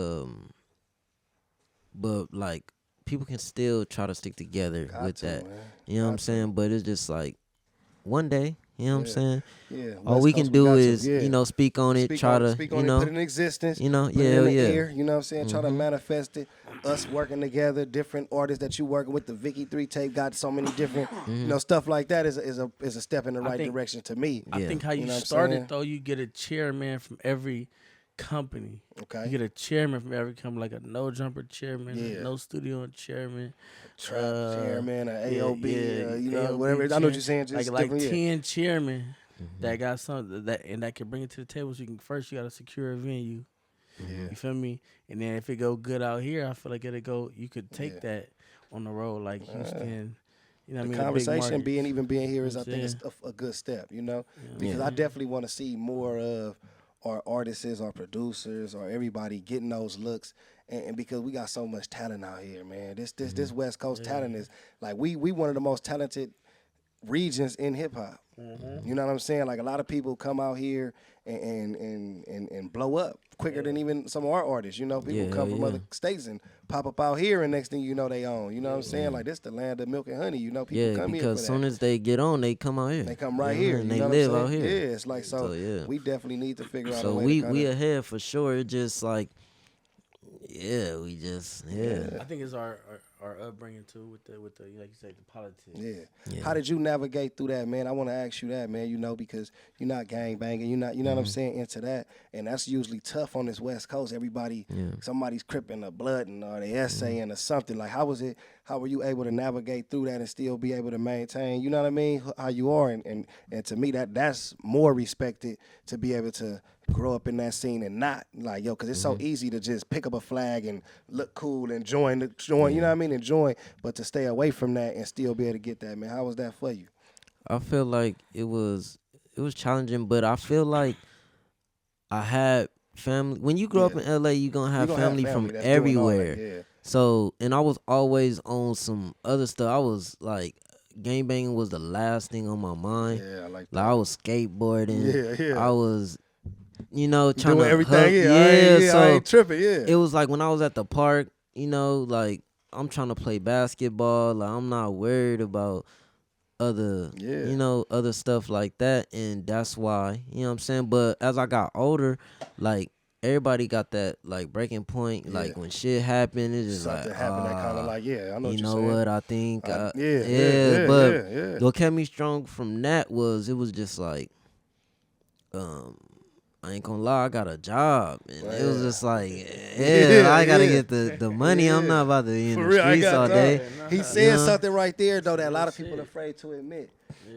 [SPEAKER 2] but like people can still try to stick together with that.
[SPEAKER 1] Man.
[SPEAKER 2] You know what I'm saying? But it's just like one day. You know what I'm saying?
[SPEAKER 1] Yeah.
[SPEAKER 2] All we can do is, speak on it, try to,
[SPEAKER 1] speak on it, put it in existence.
[SPEAKER 2] put it in the
[SPEAKER 1] air, you know what I'm saying? Try to manifest it. Us working together, different artists that you working with. The Vicky 3 tape got so many different, stuff like that is a step in the right direction to me.
[SPEAKER 3] I think how you started though, you get a chairman from every company.
[SPEAKER 1] Okay.
[SPEAKER 3] You get a chairman from every company, like a No Jumper chairman, a No Studio chairman,
[SPEAKER 1] chairman, a AOB,
[SPEAKER 3] AOB
[SPEAKER 1] whatever. I know what you're saying. Just
[SPEAKER 3] like 10 chairmen that got something that can bring it to the table. So you gotta secure a venue.
[SPEAKER 1] Yeah.
[SPEAKER 3] You feel me? And then if it go good out here, I feel like you could take that on the road like Houston. You know what I mean?
[SPEAKER 1] Conversation being here is I think it's a good step, because I definitely want to see more of our artists, our producers, or everybody getting those looks, and because we got so much talent out here, man. This West Coast talent is like we one of the most talented regions in hip hop. You know what I'm saying? Like a lot of people come out here and blow up quicker than even some of our artists. People come from other states and pop up out here, and next thing you know, they own. You know what I'm saying? Like this the land of milk and honey. People come here for that.
[SPEAKER 2] Because as soon as they get on, they come out here.
[SPEAKER 1] They come right here.
[SPEAKER 2] And they live out here.
[SPEAKER 1] Yeah, it's like we definitely need to figure out a way.
[SPEAKER 2] So we ahead for sure. It's just like, we just
[SPEAKER 3] I think it's our upbringing too with the like you said, the politics.
[SPEAKER 1] Yeah. How did you navigate through that, man? I want to ask you that, man. Because you're not gang banging, you're not, you know what I'm saying, into that, and that's usually tough on this West Coast. Everybody, somebody's cripping a blood or they essaying or something. Like, how was it? How were you able to navigate through that and still be able to maintain? You know what I mean? How you are, and to me that's more respected, to be able to grow up in that scene and not like because it's so easy to just pick up a flag and look cool and join. You know what I mean? And join, but to stay away from that and still be able to get that, man. How was that for you?
[SPEAKER 2] I feel like it was challenging, but I feel like I had family. When you grow up in LA, you're gonna have family from everywhere. So, and I was always on some other stuff. I was like, gang banging was the last thing on my mind.
[SPEAKER 1] Yeah, I like that.
[SPEAKER 2] Like I was skateboarding.
[SPEAKER 1] Yeah.
[SPEAKER 2] I was, trying
[SPEAKER 1] doing
[SPEAKER 2] to
[SPEAKER 1] everything.
[SPEAKER 2] So
[SPEAKER 1] I ain't tripping. Yeah.
[SPEAKER 2] It was like when I was at the park, like I'm trying to play basketball. Like I'm not worried about other, other stuff like that. And that's why, you know what I'm saying? But as I got older, like everybody got that like breaking point. Like when shit happened, it's just
[SPEAKER 1] something
[SPEAKER 2] like
[SPEAKER 1] happened that kind of like I know
[SPEAKER 2] you
[SPEAKER 1] what
[SPEAKER 2] know
[SPEAKER 1] you're
[SPEAKER 2] what I think.
[SPEAKER 1] saying.
[SPEAKER 2] But what kept me strong from that was it was just like, I ain't gonna lie, I got a job, and it was just like, I gotta get the money. I'm not about to be in
[SPEAKER 1] For
[SPEAKER 2] the
[SPEAKER 1] real, I
[SPEAKER 2] streets
[SPEAKER 1] got
[SPEAKER 2] all
[SPEAKER 1] that.
[SPEAKER 2] day.
[SPEAKER 1] He said
[SPEAKER 2] know?
[SPEAKER 1] something right there though that a lot of
[SPEAKER 3] Real
[SPEAKER 1] people are
[SPEAKER 3] shit.
[SPEAKER 1] afraid to admit.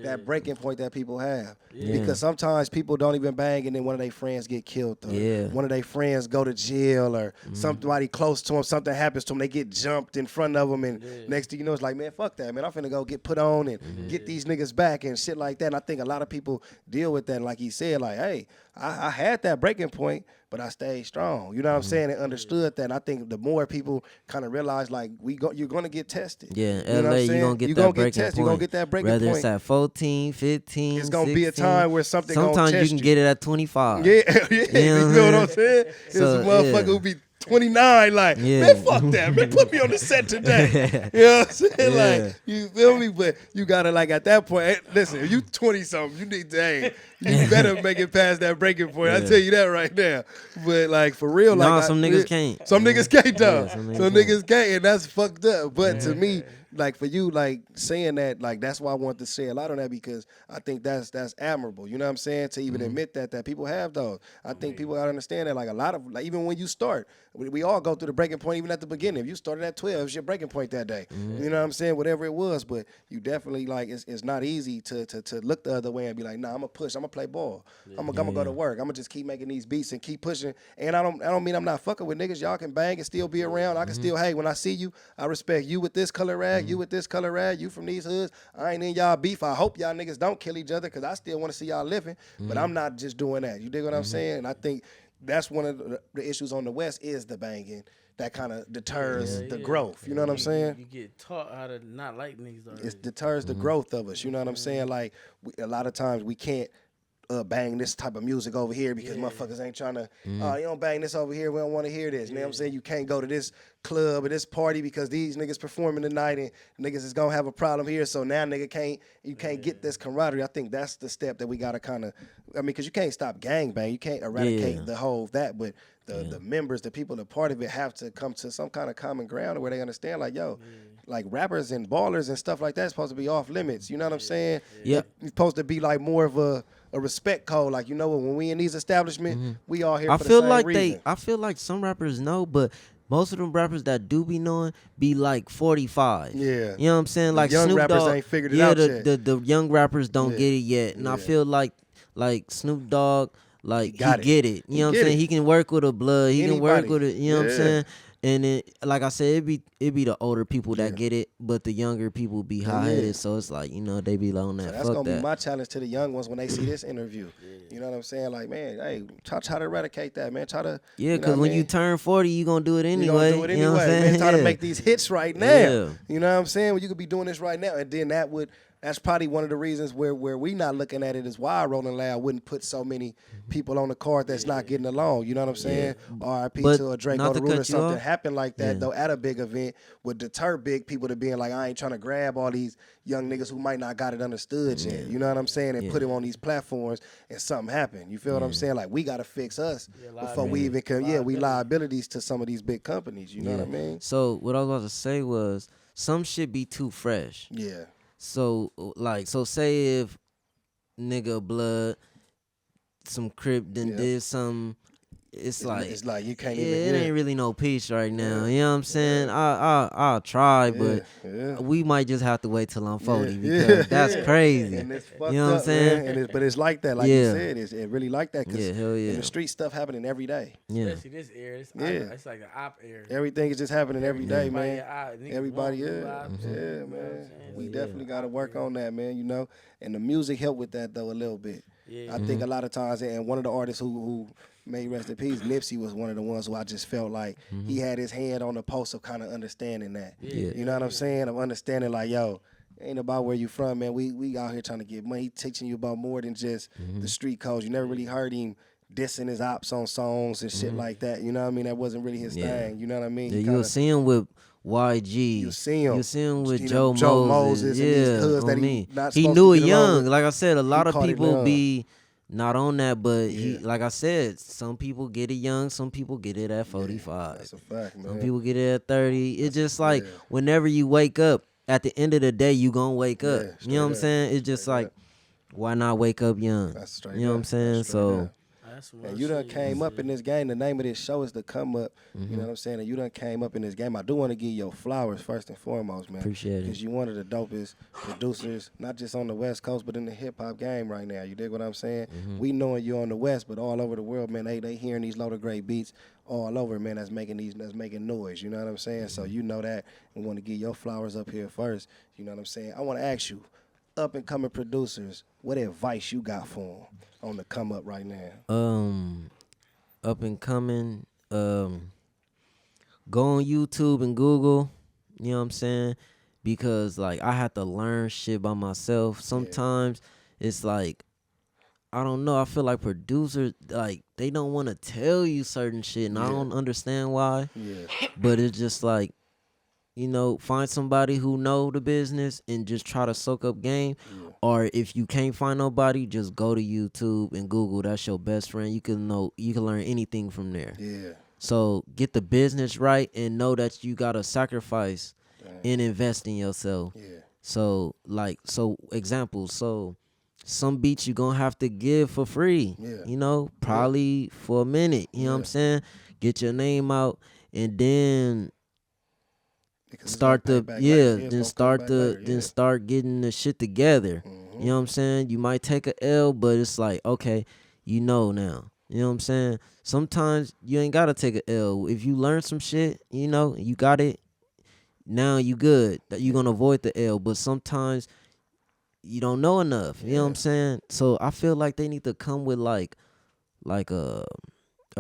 [SPEAKER 1] That breaking point that people have.
[SPEAKER 2] Yeah.
[SPEAKER 1] Because sometimes people don't even bang and then one of their friends get killed or
[SPEAKER 2] Yeah.
[SPEAKER 1] one of their friends go to jail or somebody close to them, something happens to them, they get jumped in front of them and next thing you know it's like, man, fuck that, man. I'm finna go get put on and get these niggas back and shit like that. And I think a lot of people deal with that. And like he said, like, hey, I had that breaking point, but I stayed strong. You know what I'm saying? And understood that. And I think the more people kind of realize, like, you're going to get tested.
[SPEAKER 2] Yeah,
[SPEAKER 1] You know what
[SPEAKER 2] LA,
[SPEAKER 1] I'm
[SPEAKER 2] you're
[SPEAKER 1] saying?
[SPEAKER 2] gonna get
[SPEAKER 1] You
[SPEAKER 2] that
[SPEAKER 1] gonna
[SPEAKER 2] breaking
[SPEAKER 1] tested.
[SPEAKER 2] point.
[SPEAKER 1] You're going to get that breaking
[SPEAKER 2] Whether
[SPEAKER 1] point.
[SPEAKER 2] it's at 14, 15,
[SPEAKER 1] It's going to be a
[SPEAKER 2] 16,
[SPEAKER 1] time where something going to test
[SPEAKER 2] sometimes you can get it at 25.
[SPEAKER 1] Yeah, yeah. You know what I'm saying? It's
[SPEAKER 2] So,
[SPEAKER 1] a motherfucker who be 29, like,
[SPEAKER 2] Yeah.
[SPEAKER 1] man, fuck that, man. Put me on the set today. You know what I'm saying?
[SPEAKER 2] Yeah.
[SPEAKER 1] Like, you feel me? But you gotta, like, at that point, listen, if you 20 something, you need to, hey, you better make it past that breaking point. I tell you that right now. But like for real,
[SPEAKER 2] Nah,
[SPEAKER 1] like
[SPEAKER 2] some niggas can't.
[SPEAKER 1] Some niggas can't though.
[SPEAKER 2] Yeah, some
[SPEAKER 1] some
[SPEAKER 2] niggas
[SPEAKER 1] niggas can't, and that's fucked up. But to me, like for you, like saying that, like that's why I want to say a lot on that because I think that's admirable. You know what I'm saying? To even admit that people have those. I think people gotta understand that. Like a lot of, like even when you start, we all go through the breaking point even at the beginning. If you started at 12, it's your breaking point that day. You know what I'm saying? Whatever it was, but you definitely like it's not easy to look the other way and be like, nah, I'm gonna push, I'm gonna play ball. I'm gonna go to work. I'm gonna just keep making these beats and keep pushing. And I don't mean I'm not fucking with niggas. Y'all can bang and still be around. I can still, hey, when I see you, I respect you with this color rag, you with this color rag, you from these hoods. I ain't in y'all beef. I hope y'all niggas don't kill each other because I still want to see y'all living. But I'm not just doing that. You dig what I'm saying? And I think that's one of the issues on the West is the banging. That kind of deters the growth. You know what I'm saying?
[SPEAKER 3] You get taught how to not like niggas already.
[SPEAKER 1] It deters the growth of us. You know what I'm saying? Like a lot of times we can't bang this type of music over here because motherfuckers ain't trying to, you don't bang this over here, we don't want to hear this. You know what I'm saying? You can't go to this club or this party because these niggas performing tonight and niggas is gonna have a problem here. So now you can't get this camaraderie. I think that's the step that we gotta kind of, I mean, because you can't stop gang bang. You can't eradicate the whole of that, but the members, the people, the part of it have to come to some kind of common ground where they understand like, yo, like rappers and ballers and stuff like that is supposed to be off limits. You know what I'm saying?
[SPEAKER 2] Yeah.
[SPEAKER 1] It's supposed to be like more of a respect code. Like, you know what, when we in these establishments, we all here for the same reason.
[SPEAKER 2] I feel like some rappers know, but most of them rappers that do be knowing be like 45.
[SPEAKER 1] Yeah.
[SPEAKER 2] You know what I'm saying?
[SPEAKER 1] The
[SPEAKER 2] Like
[SPEAKER 1] young
[SPEAKER 2] Snoop
[SPEAKER 1] rappers
[SPEAKER 2] Dogg,
[SPEAKER 1] ain't figured it out yet.
[SPEAKER 2] the young rappers don't get it yet. And I feel like Snoop Dogg, like he get it. You know what I'm saying? He can work with a blood. He can work with it. You know what I'm saying? And it, like I said, it be the older people that get it, but the younger people be high headed. So it's like, you know, they be on that.
[SPEAKER 1] So that's gonna be my challenge to the young ones when they see this interview. You know what I'm saying? Like, man, hey, try to eradicate that, man. Try to
[SPEAKER 2] because when you turn 40, you gonna do it anyway.
[SPEAKER 1] You gonna do it
[SPEAKER 2] You know what I'm
[SPEAKER 1] anyway,
[SPEAKER 2] saying?
[SPEAKER 1] man. Try to make these hits right now.
[SPEAKER 2] Yeah.
[SPEAKER 1] You know what I'm saying? Well, you could be doing this right now, and then that's probably one of the reasons where we not looking at it is why Rolling Loud wouldn't put so many people on the card that's not getting along. You know what I'm saying? R.I.P. to a Drake on the road or something happen like that though at a big event would deter big people to being like, I ain't trying to grab all these young niggas who might not got it understood yet. You know what I'm saying? And put them on these platforms and something happen. You feel what I'm saying? Like we gotta fix us before we even come. Yeah, we liabilities to some of these big companies. You know what I mean?
[SPEAKER 2] So what I was about to say was some shit be too fresh.
[SPEAKER 1] Yeah.
[SPEAKER 2] So say if nigga blood, some Crip did something, it's like
[SPEAKER 1] you can't
[SPEAKER 2] it ain't really no peace right now. You know what I'm saying? I'll try, but we might just have to wait till I'm 40 because that's crazy.
[SPEAKER 1] And it's fucked
[SPEAKER 2] you know what I'm saying?
[SPEAKER 1] Man. But it's like that, like you said, it really like that. Cause
[SPEAKER 2] hell yeah.
[SPEAKER 1] in the street stuff happening every day.
[SPEAKER 3] Especially this era. It's like an op era.
[SPEAKER 1] Everything is just happening every day, man. Everybody,
[SPEAKER 3] man.
[SPEAKER 1] We definitely got to work on that, man. You know, and the music helped with that though a little bit. I think a lot of times, and one of the artists who may rest in peace, Nipsey was one of the ones who I just felt like he had his hand on the pulse of kind of understanding that. You know what I'm saying? Of understanding like, yo, ain't about where you from, man. We out here trying to get money. He teaching you about more than just the street codes. You never really heard him dissing his ops on songs and shit like that. You know what I mean? That wasn't really his thing. You know what I mean?
[SPEAKER 2] Yeah, you'll see him with YG.
[SPEAKER 1] You see him
[SPEAKER 2] with
[SPEAKER 1] Joe Moses. And these hoods that
[SPEAKER 2] he knew it young. Like I said, a lot of people be not on that, but he, like I said, some people get it young, some people get it at 45.
[SPEAKER 1] That's a fact, man.
[SPEAKER 2] Some people get it at 30. It's just like whenever you wake up, at the end of the day, you gonna wake up. You know what I'm saying? It's just like, why not wake up young?
[SPEAKER 1] That's straight
[SPEAKER 2] you know what I'm saying? So
[SPEAKER 3] That's
[SPEAKER 1] And you done came up in this game. The name of this show is The Come Up. You know what I'm saying? And you done came up in this game. I do want to give you your flowers first and foremost, man.
[SPEAKER 2] Appreciate it.
[SPEAKER 1] Because you one of the dopest producers, not just on the West Coast, but in the hip-hop game right now. You dig what I'm saying? We knowing you on the West, but all over the world, man, they hearing these load of great beats all over, man, that's making noise. You know what I'm saying? So you know that. And want to give your flowers up here first. You know what I'm saying? I want to ask you, up-and-coming producers, what advice you got for them on the come up right now?
[SPEAKER 2] Up and coming, go on YouTube and Google, you know what I'm saying? Because like I had to learn shit by myself. Sometimes it's like, I don't know, I feel like producers, like they don't want to tell you certain shit, and I don't understand why. But it's just like, you know, find somebody who know the business and just try to soak up game. Or if you can't find nobody, just go to YouTube and Google. That's your best friend. You can learn anything from there. So get the business right and know that you gotta sacrifice and invest in yourself. So examples. So some beats you gonna have to give for free. You know, probably for a minute. You know what I'm saying? Get your name out, and then start getting the shit together. You know what I'm saying? You might take a L, but it's like, okay, you know now. You know what I'm saying? Sometimes you ain't gotta take a L. If you learn some shit, you know, you got it. Now you good. That you gonna avoid the L. But sometimes you don't know enough. You know what I'm saying? So I feel like they need to come with like a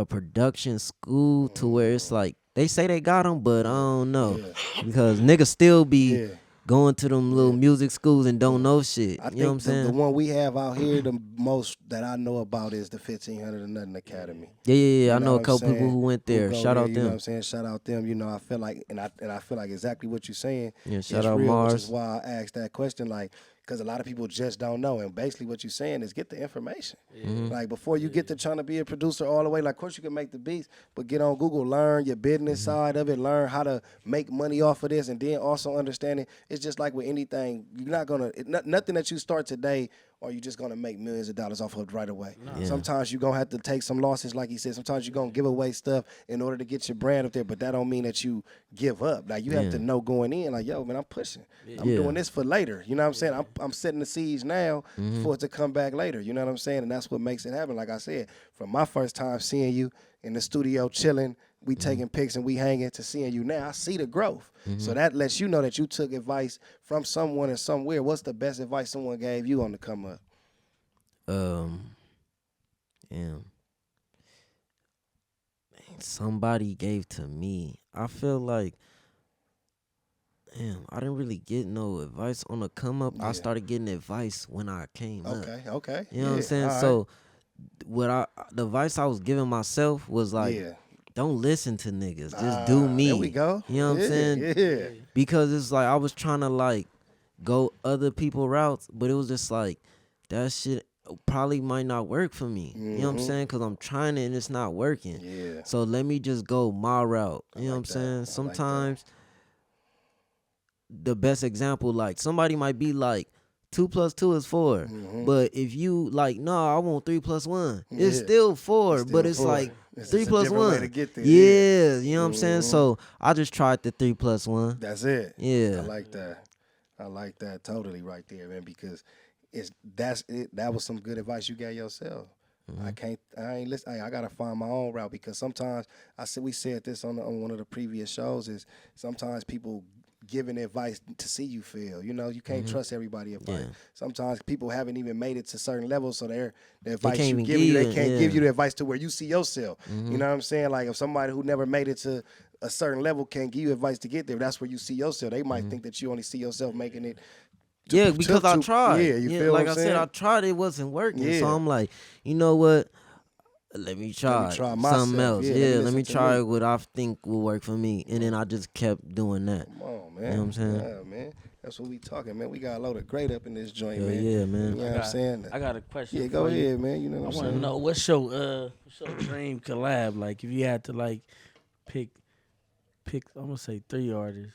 [SPEAKER 2] production school to where it's like, they say they got them, but I don't know. Because niggas still be going to them little music schools and don't know shit. You know what I'm saying?
[SPEAKER 1] The one we have out here, the most that I know about is the 1500 and Nothing Academy.
[SPEAKER 2] Yeah. I know a couple people who went there. Shout out them.
[SPEAKER 1] You know what I'm saying? Shout out them. You know, I feel like, and I feel like exactly what you're saying.
[SPEAKER 2] Yeah, shout out
[SPEAKER 1] real,
[SPEAKER 2] Mars.
[SPEAKER 1] which is why I asked that question, like, because a lot of people just don't know. And basically what you're saying is get the information. Like before you get to trying to be a producer all the way, like of course you can make the beats, but get on Google, learn your business side of it, learn how to make money off of this, and then also understanding it's just like with anything, you're not gonna, nothing that you start today or you just gonna make millions of dollars off of it right away. Sometimes you're gonna have to take some losses, like he said. Sometimes you're gonna give away stuff in order to get your brand up there, but that don't mean that you give up. Like you have to know going in, like, yo, man, I'm pushing. I'm doing this for later. You know what I'm saying? I'm setting the seeds now for it to come back later. You know what I'm saying? And that's what makes it happen. Like I said, from my first time seeing you in the studio chilling, we taking pics and we hanging, to seeing you now, I see the growth. So that lets you know that you took advice from someone and somewhere. What's the best advice someone gave you on the come up?
[SPEAKER 2] Somebody gave to me. I feel like, I didn't really get no advice on the come up. I started getting advice when I came up.
[SPEAKER 1] Okay.
[SPEAKER 2] You know what I'm saying? So the advice I was giving myself was like, don't listen to niggas. Just do me.
[SPEAKER 1] There we go.
[SPEAKER 2] You know what I'm saying? Because it's like I was trying to like go other people routes, but it was just like that shit probably might not work for me. You know what I'm saying? Because I'm trying it and it's not working. So let me just go my route. You know what I'm saying? Sometimes the best example, like somebody might be like 2 + 2 is 4, but if you like, no, I want 3 + 1, it's still 4, but it's 4. Like 3 + 1. Way to get there. You know what I'm saying? So I just tried the 3 + 1.
[SPEAKER 1] That's it.
[SPEAKER 2] Yeah,
[SPEAKER 1] I like that. I like that totally right there, man. Because that was some good advice you gave yourself. I ain't listen. I gotta find my own route, because sometimes we said this on one of the previous shows, is sometimes people giving advice to see you fail. You know, you can't trust everybody advice. Sometimes people haven't even made it to certain levels, so the advice you give you, they can't give you the advice to where you see yourself. You know what I'm saying? Like if somebody who never made it to a certain level can't give you advice to get there, that's where you see yourself. They might think that you only see yourself making it.
[SPEAKER 2] Because I tried.
[SPEAKER 1] You feel
[SPEAKER 2] like
[SPEAKER 1] what I'm
[SPEAKER 2] I said, I tried, it wasn't working. So I'm like, you know what? Let me try something else. Let me try what I think will work for me. And then I just kept doing that.
[SPEAKER 1] Come on, man.
[SPEAKER 2] You know what I'm saying?
[SPEAKER 1] Yeah, man. That's what we talking, man. We got a load of great up in this joint, man.
[SPEAKER 2] Yeah, man.
[SPEAKER 1] You know what I'm saying?
[SPEAKER 3] I got a question.
[SPEAKER 1] Yeah, go ahead, man. You know what I'm saying?
[SPEAKER 3] I want to know, what's your dream collab? Like, if you had to like pick, I'm gonna say 3 artists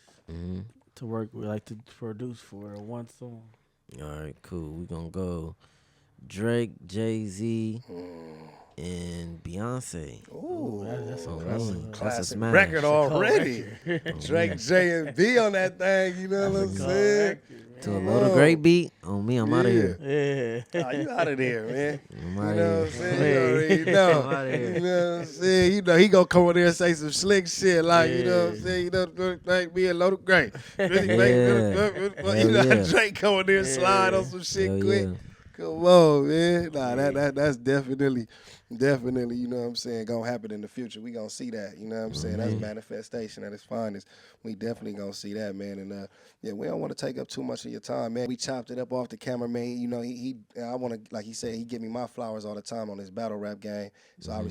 [SPEAKER 3] to work with, like to produce for one song.
[SPEAKER 2] All right, cool. We gonna go Drake, Jay-Z, and Beyonce.
[SPEAKER 1] Ooh,
[SPEAKER 3] that's a
[SPEAKER 2] Oh,
[SPEAKER 3] classic.
[SPEAKER 2] man. That's a
[SPEAKER 1] classic
[SPEAKER 2] smash.
[SPEAKER 1] record already.
[SPEAKER 3] record.
[SPEAKER 1] Drake, J, and B on that thing. You know what I'm saying?
[SPEAKER 2] To a load of great beat. On me, I'm out of here.
[SPEAKER 3] Yeah.
[SPEAKER 1] Oh, you out of there, man.
[SPEAKER 2] I'm
[SPEAKER 1] You
[SPEAKER 2] out
[SPEAKER 1] know
[SPEAKER 2] of
[SPEAKER 1] what I'm
[SPEAKER 2] here.
[SPEAKER 1] saying? You already know.
[SPEAKER 2] I'm outta here.
[SPEAKER 1] You know what I'm saying? You know he gonna come in there and say some slick shit like, you know what I'm saying? You know, like me and Loaded Great. Really,
[SPEAKER 2] Yeah.
[SPEAKER 1] you know how
[SPEAKER 2] Hell yeah.
[SPEAKER 1] Drake come in there and slide on some shit quick. Come on, man. Nah, that's definitely, you know what I'm saying, gonna happen in the future. We gonna see that, you know what I'm saying? That's manifestation at its finest. We definitely gonna see that, man. And yeah, we don't want to take up too much of your time, man. We chopped it up off the camera, man. You know, I want to, like he said, he give me my flowers all the time on his battle rap game. So I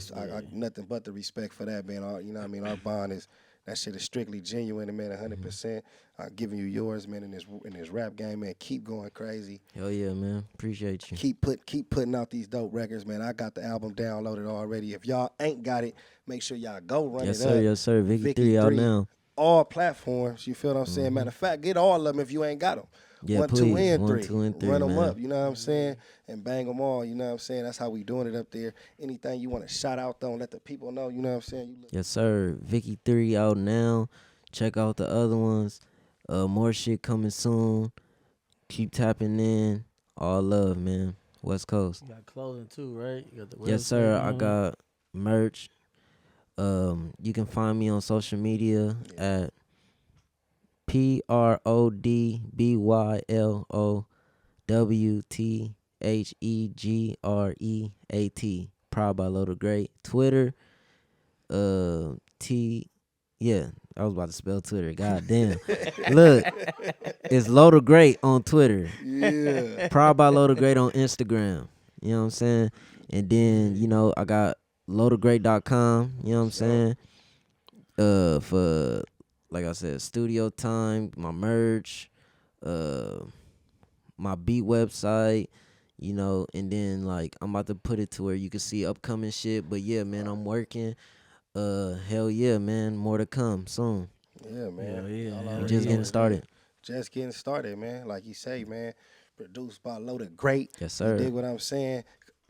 [SPEAKER 1] nothing but the respect for that, man. You know what I mean? Our bond is, that shit is strictly genuine, and man, 100%. I'm giving you yours, man, in this rap game, man. Keep going crazy.
[SPEAKER 2] Hell yeah, man. Appreciate you.
[SPEAKER 1] Keep putting out these dope records, man. I got the album downloaded already. If y'all ain't got it, make sure y'all go run
[SPEAKER 2] Yes,
[SPEAKER 1] it
[SPEAKER 2] sir.
[SPEAKER 1] up.
[SPEAKER 2] Yes, sir. Vicky 3 out now.
[SPEAKER 1] All platforms, you feel what I'm saying? Matter of fact, get all of them if you ain't got them.
[SPEAKER 2] Yeah,
[SPEAKER 1] 1,
[SPEAKER 2] please.
[SPEAKER 1] 2, and
[SPEAKER 2] 1,
[SPEAKER 1] 3.
[SPEAKER 2] 2, and 3,
[SPEAKER 1] Run them
[SPEAKER 2] man.
[SPEAKER 1] up, you know what I'm saying? And bang them all, you know what I'm saying? That's how we doing it up there. Anything you want to shout out, though, and let the people know, you know what I'm saying?
[SPEAKER 2] Yes, sir. Vicky 3 out now. Check out the other ones. More shit coming soon. Keep tapping in. All love, man. West Coast.
[SPEAKER 3] You got clothing too, right? You got the
[SPEAKER 2] Yes,
[SPEAKER 3] website
[SPEAKER 2] sir.
[SPEAKER 3] and
[SPEAKER 2] I
[SPEAKER 3] all that?
[SPEAKER 2] got merch. You can find me on social media at PRODBYLOWTHEGREAT. Proud by Loaded Great. Twitter. Yeah, I was about to spell Twitter. God damn. Look, it's Loaded Great on Twitter.
[SPEAKER 1] Yeah.
[SPEAKER 2] Proud by Loaded Great on Instagram. You know what I'm saying? And then, you know, I got loadedgreat.com. You know what I'm saying? For, like I said, studio time, my merch, my beat website, you know, and then, like, I'm about to put it to where you can see upcoming shit. But, yeah, man, I'm working. Hell yeah, man. More to come soon.
[SPEAKER 1] Yeah, man.
[SPEAKER 3] Hell yeah.
[SPEAKER 1] Y'all
[SPEAKER 3] Hell
[SPEAKER 1] already
[SPEAKER 2] I'm just
[SPEAKER 1] know
[SPEAKER 2] getting
[SPEAKER 1] it,
[SPEAKER 2] started.
[SPEAKER 1] man. Just getting started, man. Like you say, man. Produced by Loaded Great.
[SPEAKER 2] Yes, sir.
[SPEAKER 1] You dig what I'm saying?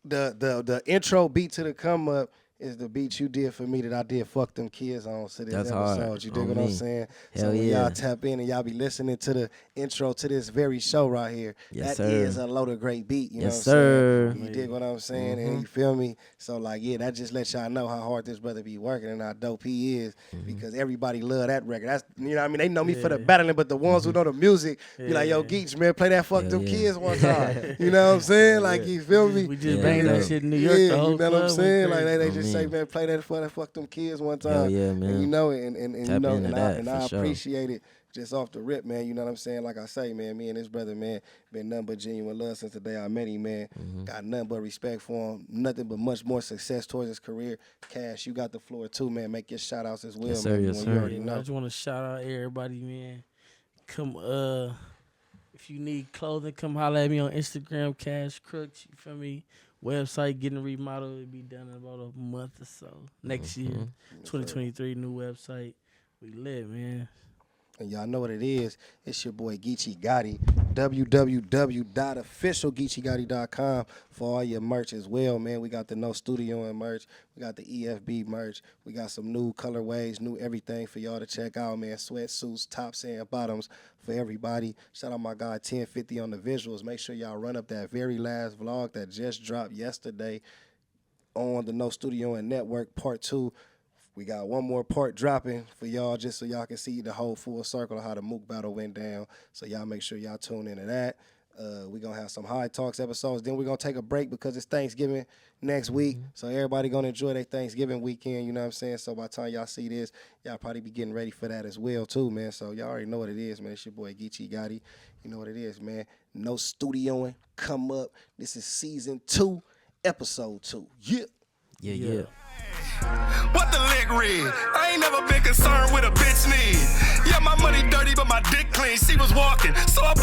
[SPEAKER 1] The intro beat to the come up is the beat you did for me that I did Fuck Them Kids on to this
[SPEAKER 2] That's
[SPEAKER 1] episode.
[SPEAKER 2] hard.
[SPEAKER 1] You dig
[SPEAKER 2] On
[SPEAKER 1] what I'm
[SPEAKER 2] me.
[SPEAKER 1] saying? So
[SPEAKER 2] Hell
[SPEAKER 1] when
[SPEAKER 2] yeah.
[SPEAKER 1] y'all tap in and y'all be listening to the intro to this very show right here,
[SPEAKER 2] Yes,
[SPEAKER 1] that
[SPEAKER 2] sir.
[SPEAKER 1] is a Loaded Great beat. You know
[SPEAKER 2] Yes,
[SPEAKER 1] what I'm
[SPEAKER 2] sir.
[SPEAKER 1] saying? You dig what I'm saying? And you feel me? So like, yeah, that just lets y'all know how hard this brother be working and how dope he is because everybody love that record. That's, you know what I mean? They know me for the battling, but the ones who know the music be like, yo, Geechi, man, play that Fuck
[SPEAKER 2] Hell
[SPEAKER 1] Them
[SPEAKER 2] yeah.
[SPEAKER 1] Kids one time. You know what I'm saying? Like, you feel me?
[SPEAKER 3] We just
[SPEAKER 2] Yeah,
[SPEAKER 3] banged
[SPEAKER 2] dope.
[SPEAKER 3] that shit in New York.
[SPEAKER 1] Yeah,
[SPEAKER 3] The whole
[SPEAKER 1] you know what I'm
[SPEAKER 3] club
[SPEAKER 1] saying?
[SPEAKER 3] went
[SPEAKER 1] Like they
[SPEAKER 2] Oh,
[SPEAKER 1] just say,
[SPEAKER 2] man.
[SPEAKER 1] man, play that for Fuck Them Kids one time.
[SPEAKER 2] Hell yeah,
[SPEAKER 1] And
[SPEAKER 2] man.
[SPEAKER 1] you know, and you
[SPEAKER 2] Tap
[SPEAKER 1] know,
[SPEAKER 2] into
[SPEAKER 1] and
[SPEAKER 2] that,
[SPEAKER 1] I
[SPEAKER 2] for sure.
[SPEAKER 1] appreciate it just off the rip, man. You know what I'm saying? Like I say, man, me and this brother, man, been nothing but genuine love since the day I met him, man. Got nothing but respect for him. Nothing but much more success towards his career. Cash, you got the floor too, man. Make your shout outs as well,
[SPEAKER 2] Yes, sir,
[SPEAKER 1] man.
[SPEAKER 2] yes,
[SPEAKER 1] when
[SPEAKER 2] sir.
[SPEAKER 1] You already
[SPEAKER 3] I
[SPEAKER 1] know.
[SPEAKER 3] just want to shout out everybody, man. Come, if you need clothing, come holler at me on Instagram, Cash Crooks. You feel me? Website getting remodeled. It'll be done in about a month or so. Next year, 2023, new website. We lit, man.
[SPEAKER 1] And y'all know what it is. It's your boy Geechi Gotti. www.officialgeechigotti.com for all your merch as well, man. We got the No Studio and merch. We got the EFB merch. We got some new colorways, new everything for y'all to check out, man. Sweatsuits, tops and bottoms for everybody. Shout out my guy 1050 on the visuals. Make sure y'all run up that very last vlog that just dropped yesterday on the No Studio and Network Part 2. We got one more part dropping for y'all just so y'all can see the whole full circle of how the Mook battle went down. So y'all make sure y'all tune into that. We're going to have some High Talks episodes. Then we're going to take a break because it's Thanksgiving next week. So everybody going to enjoy their Thanksgiving weekend, you know what I'm saying? So by the time y'all see this, y'all probably be getting ready for that as well too, man. So y'all already know what it is, man. It's your boy Geechi Gotti. You know what it is, man. No studioing. Come up. This is season 2, episode 2. Yeah.
[SPEAKER 2] Yeah.
[SPEAKER 4] What the lick read? I ain't never been concerned with a bitch need. Yeah, my money dirty, but my dick clean. She was walking, so I